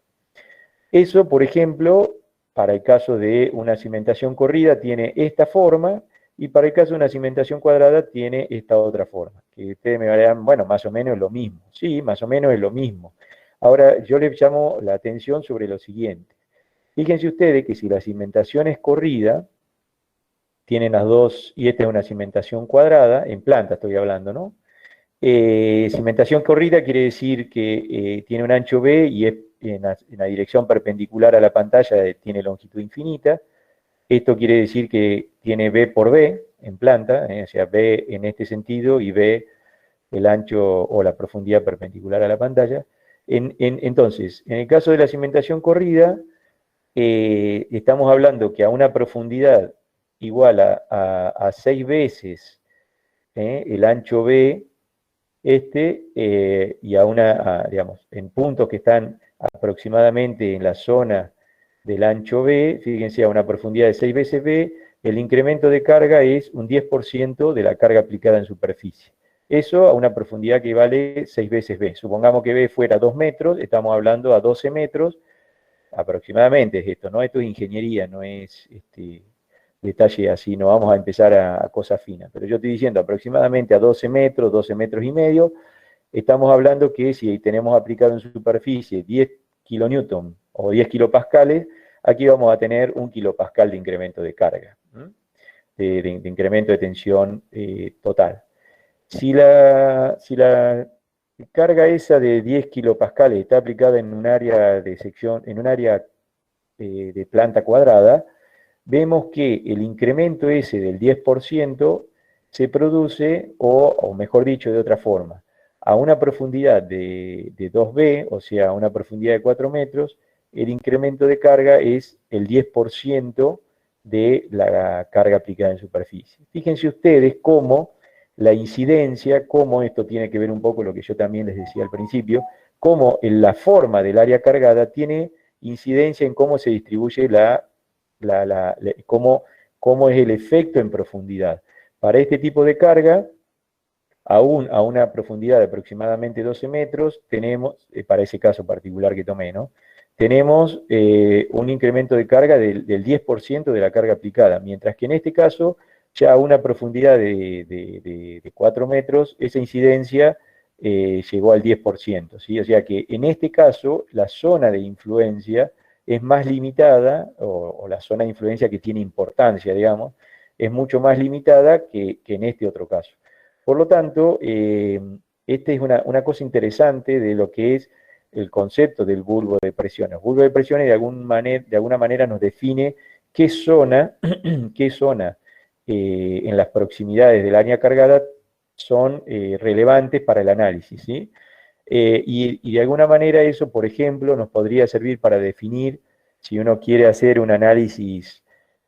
Eso, por ejemplo, para el caso de una cimentación corrida tiene esta forma, y para el caso de una cimentación cuadrada tiene esta otra forma, que ustedes me dirán, bueno, más o menos es lo mismo. Sí, más o menos es lo mismo. Ahora, yo les llamo la atención sobre lo siguiente. Fíjense ustedes que si la cimentación es corrida, tienen las dos, y esta es una cimentación cuadrada, en planta estoy hablando, ¿no? Cimentación corrida quiere decir que tiene un ancho B y es en la dirección perpendicular a la pantalla, tiene longitud infinita. Esto quiere decir que tiene B por B en planta, o sea, B en este sentido y B el ancho o la profundidad perpendicular a la pantalla. Entonces, en el caso de la cimentación corrida, estamos hablando que a una profundidad igual a 6 veces el ancho B, y digamos, en puntos que están aproximadamente en la zona del ancho B, fíjense, a una profundidad de 6 veces B, el incremento de carga es un 10% de la carga aplicada en superficie. Eso a una profundidad que vale 6 veces B. Supongamos que B fuera 2 metros, estamos hablando a 12 metros, aproximadamente es esto, ¿no? Esto es ingeniería, no es detalle así, no vamos a empezar a cosas finas. Pero yo estoy diciendo aproximadamente a 12 metros y medio, estamos hablando que si tenemos aplicado en superficie 10 kilonewton o 10 kilopascales, aquí vamos a tener 1 kilopascal de incremento de carga, de incremento de tensión total. Si la carga esa de 10 kilopascales está aplicada en un área de sección, en un área de planta cuadrada, vemos que el incremento ese del 10% se produce, o mejor dicho de otra forma, a una profundidad de 2B, o sea, a una profundidad de 4 metros, el incremento de carga es el 10% de la carga aplicada en superficie. Fíjense ustedes cómo la incidencia, cómo esto tiene que ver un poco lo que yo también les decía al principio, cómo en la forma del área cargada tiene incidencia en cómo se distribuye cómo es el efecto en profundidad. Para este tipo de carga, aún a una profundidad de aproximadamente 12 metros, tenemos, para ese caso particular que tomé, ¿no? Tenemos un incremento de carga del 10% de la carga aplicada, mientras que en este caso, ya a una profundidad de 4 metros, esa incidencia llegó al 10%, ¿sí? O sea que en este caso, la zona de influencia es más limitada, o la zona de influencia que tiene importancia, digamos, es mucho más limitada que en este otro caso. Por lo tanto, esta es una cosa interesante de lo que es el concepto del bulbo de presiones. El bulbo de presiones de alguna manera nos define qué zona, en las proximidades del área cargada son relevantes para el análisis, ¿sí? Y de alguna manera eso, por ejemplo, nos podría servir para definir si uno quiere hacer un análisis,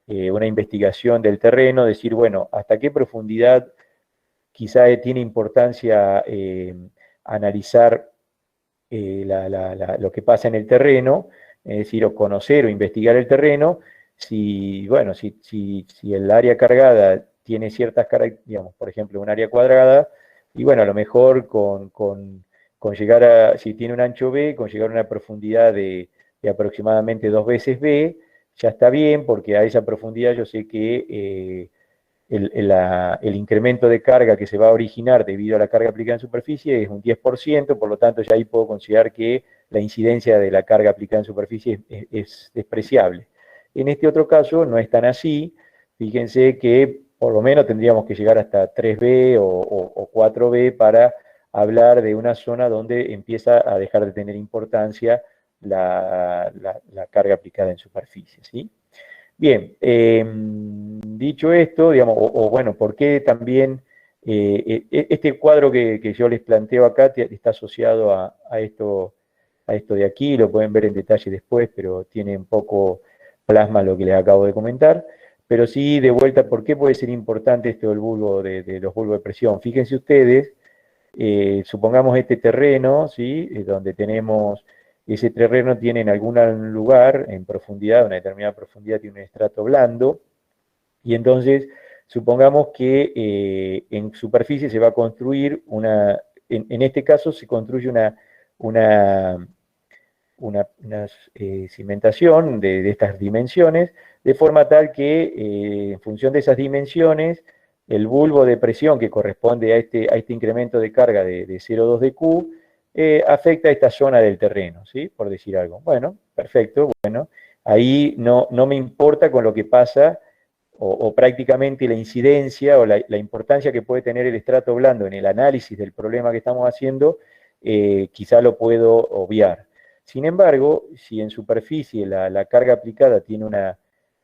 una investigación del terreno, decir, bueno, hasta qué profundidad quizá tiene importancia analizar lo que pasa en el terreno, es decir, o conocer o investigar el terreno, bueno, si el área cargada tiene ciertas características, digamos, por ejemplo, un área cuadrada, y bueno, a lo mejor con llegar si tiene un ancho B, con llegar a una profundidad de aproximadamente 2 veces B, ya está bien, porque a esa profundidad yo sé que el incremento de carga que se va a originar debido a la carga aplicada en superficie es un 10%, por lo tanto ya ahí puedo considerar que la incidencia de la carga aplicada en superficie es despreciable. En este otro caso no es tan así, fíjense que por lo menos tendríamos que llegar hasta 3B o 4B para hablar de una zona donde empieza a dejar de tener importancia la carga aplicada en superficie, ¿sí? Bien, dicho esto, digamos, bueno, ¿por qué también este cuadro que yo les planteo acá está asociado a esto de aquí? Lo pueden ver en detalle después, pero tiene un poco plasma lo que les acabo de comentar. Pero sí, de vuelta, ¿por qué puede ser importante esto del bulbo, de los bulbos de presión? Fíjense ustedes, supongamos este terreno, ¿sí? Donde tenemos, ese terreno tiene en algún lugar, en profundidad, una determinada profundidad, tiene un estrato blando, y entonces supongamos que en superficie se va a construir en este caso se construye una cimentación de estas dimensiones, de forma tal que en función de esas dimensiones, el bulbo de presión que corresponde a este incremento de carga de 0,2 de Q, afecta a esta zona del terreno, ¿sí? Por decir algo. Bueno, perfecto, bueno, ahí no me importa con lo que pasa, o prácticamente la incidencia o la importancia que puede tener el estrato blando en el análisis del problema que estamos haciendo, quizá lo puedo obviar. Sin embargo, si en superficie la carga aplicada tiene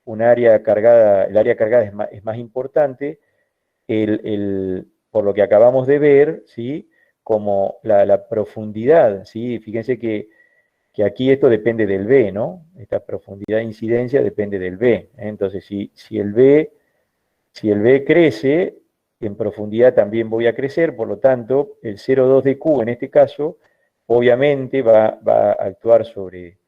un área cargada, el área cargada es más importante, por lo que acabamos de ver, ¿sí? Como la profundidad, ¿sí? Fíjense que aquí esto depende del B, ¿no? Esta profundidad de incidencia depende del B. Entonces, si el B crece, en profundidad también voy a crecer, por lo tanto, el 0,2 de Q en este caso, obviamente va a actuar sobre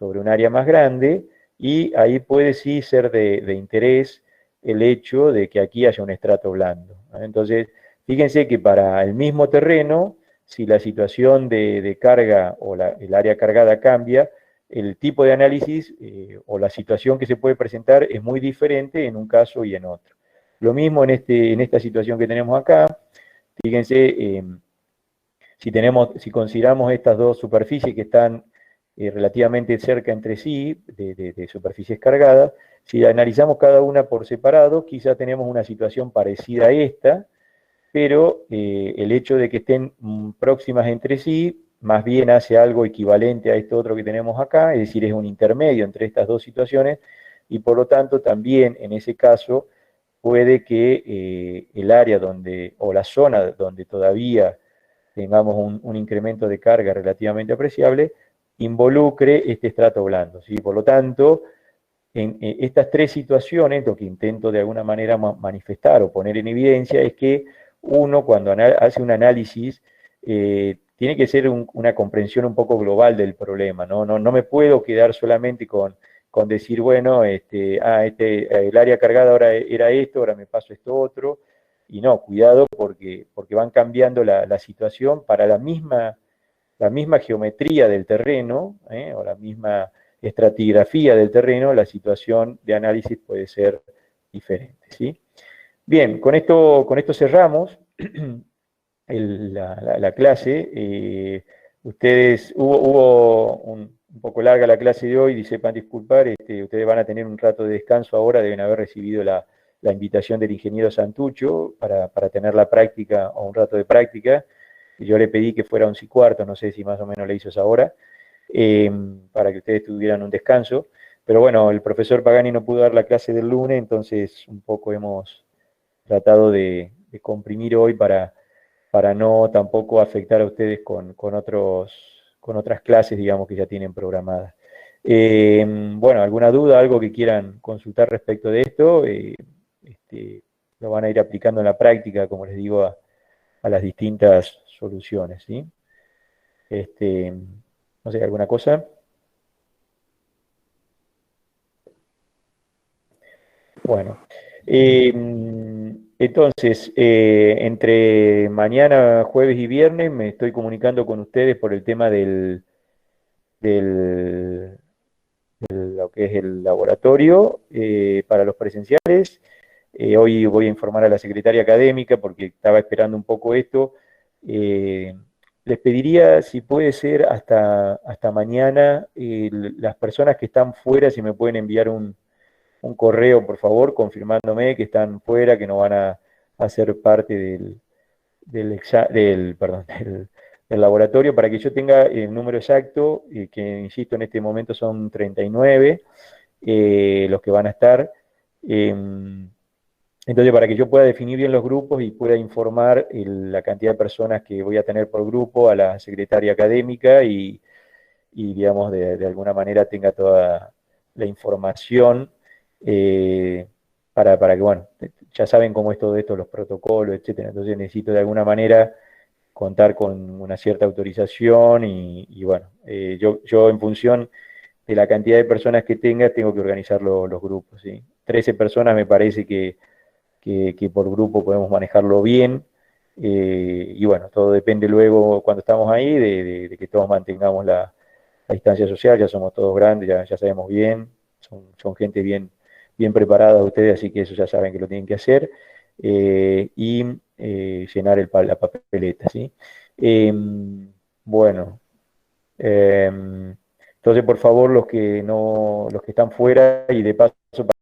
un área más grande, y ahí puede sí ser de interés el hecho de que aquí haya un estrato blando. Entonces, fíjense que para el mismo terreno, si la situación de carga o el área cargada cambia, el tipo de análisis o la situación que se puede presentar es muy diferente en un caso y en otro. Lo mismo en esta situación que tenemos acá. Fíjense, si consideramos estas dos superficies que están relativamente cerca entre sí, de superficies cargadas, si analizamos cada una por separado, quizá tenemos una situación parecida a esta, pero el hecho de que estén próximas entre sí, más bien hace algo equivalente a esto otro que tenemos acá, es decir, es un intermedio entre estas dos situaciones, y por lo tanto también en ese caso puede que el área o la zona donde todavía tengamos un incremento de carga relativamente apreciable, involucre este estrato blando, ¿sí? Por lo tanto, en estas tres situaciones, lo que intento de alguna manera manifestar o poner en evidencia es que uno, cuando hace un análisis, tiene que ser una comprensión un poco global del problema, ¿no? No me puedo quedar solamente con decir, bueno, el área cargada ahora era esto, ahora me paso esto otro, y no, cuidado porque van cambiando la situación para la misma geometría del terreno, o la misma estratigrafía del terreno, la situación de análisis puede ser diferente, ¿sí? Bien, con esto cerramos la clase. Ustedes, hubo un poco larga la clase de hoy, y sepan disculpar, ustedes van a tener un rato de descanso ahora, deben haber recibido la invitación del ingeniero Santucho para tener la práctica, o un rato de práctica. Yo le pedí que fuera 11:15, no sé si más o menos le hizo esa hora, para que ustedes tuvieran un descanso. Pero bueno, el profesor Pagani no pudo dar la clase del lunes, entonces un poco hemos tratado de comprimir hoy para no tampoco afectar a ustedes con otras clases, digamos, que ya tienen programadas. Bueno, ¿alguna duda, algo que quieran consultar respecto de esto? Lo van a ir aplicando en la práctica, como les digo, a las distintas soluciones, ¿sí? No sé, ¿alguna cosa? Bueno, entonces, entre mañana, jueves y viernes me estoy comunicando con ustedes por el tema lo que es el laboratorio para los presenciales. Hoy voy a informar a la secretaria académica porque estaba esperando un poco esto. Les pediría, si puede ser, hasta mañana, las personas que están fuera, si me pueden enviar un correo, por favor, confirmándome que están fuera, que no van a ser parte perdón, del laboratorio, para que yo tenga el número exacto, que insisto, en este momento son 39 los que van a estar. Entonces, para que yo pueda definir bien los grupos y pueda informar la cantidad de personas que voy a tener por grupo a la secretaria académica digamos, de alguna manera tenga toda la información para que, bueno, ya saben cómo es todo esto, los protocolos, etcétera. Entonces necesito de alguna manera contar con una cierta autorización bueno, yo en función de la cantidad de personas que tenga, tengo que organizar los grupos, ¿sí? 13 personas me parece que por grupo podemos manejarlo bien. Y bueno, todo depende luego, cuando estamos ahí, de que todos mantengamos la distancia social, ya somos todos grandes, ya sabemos bien, son gente bien preparada ustedes, así que eso ya saben que lo tienen que hacer. Llenar la papeleta, ¿sí? Bueno, entonces por favor los que no, los que están fuera y de paso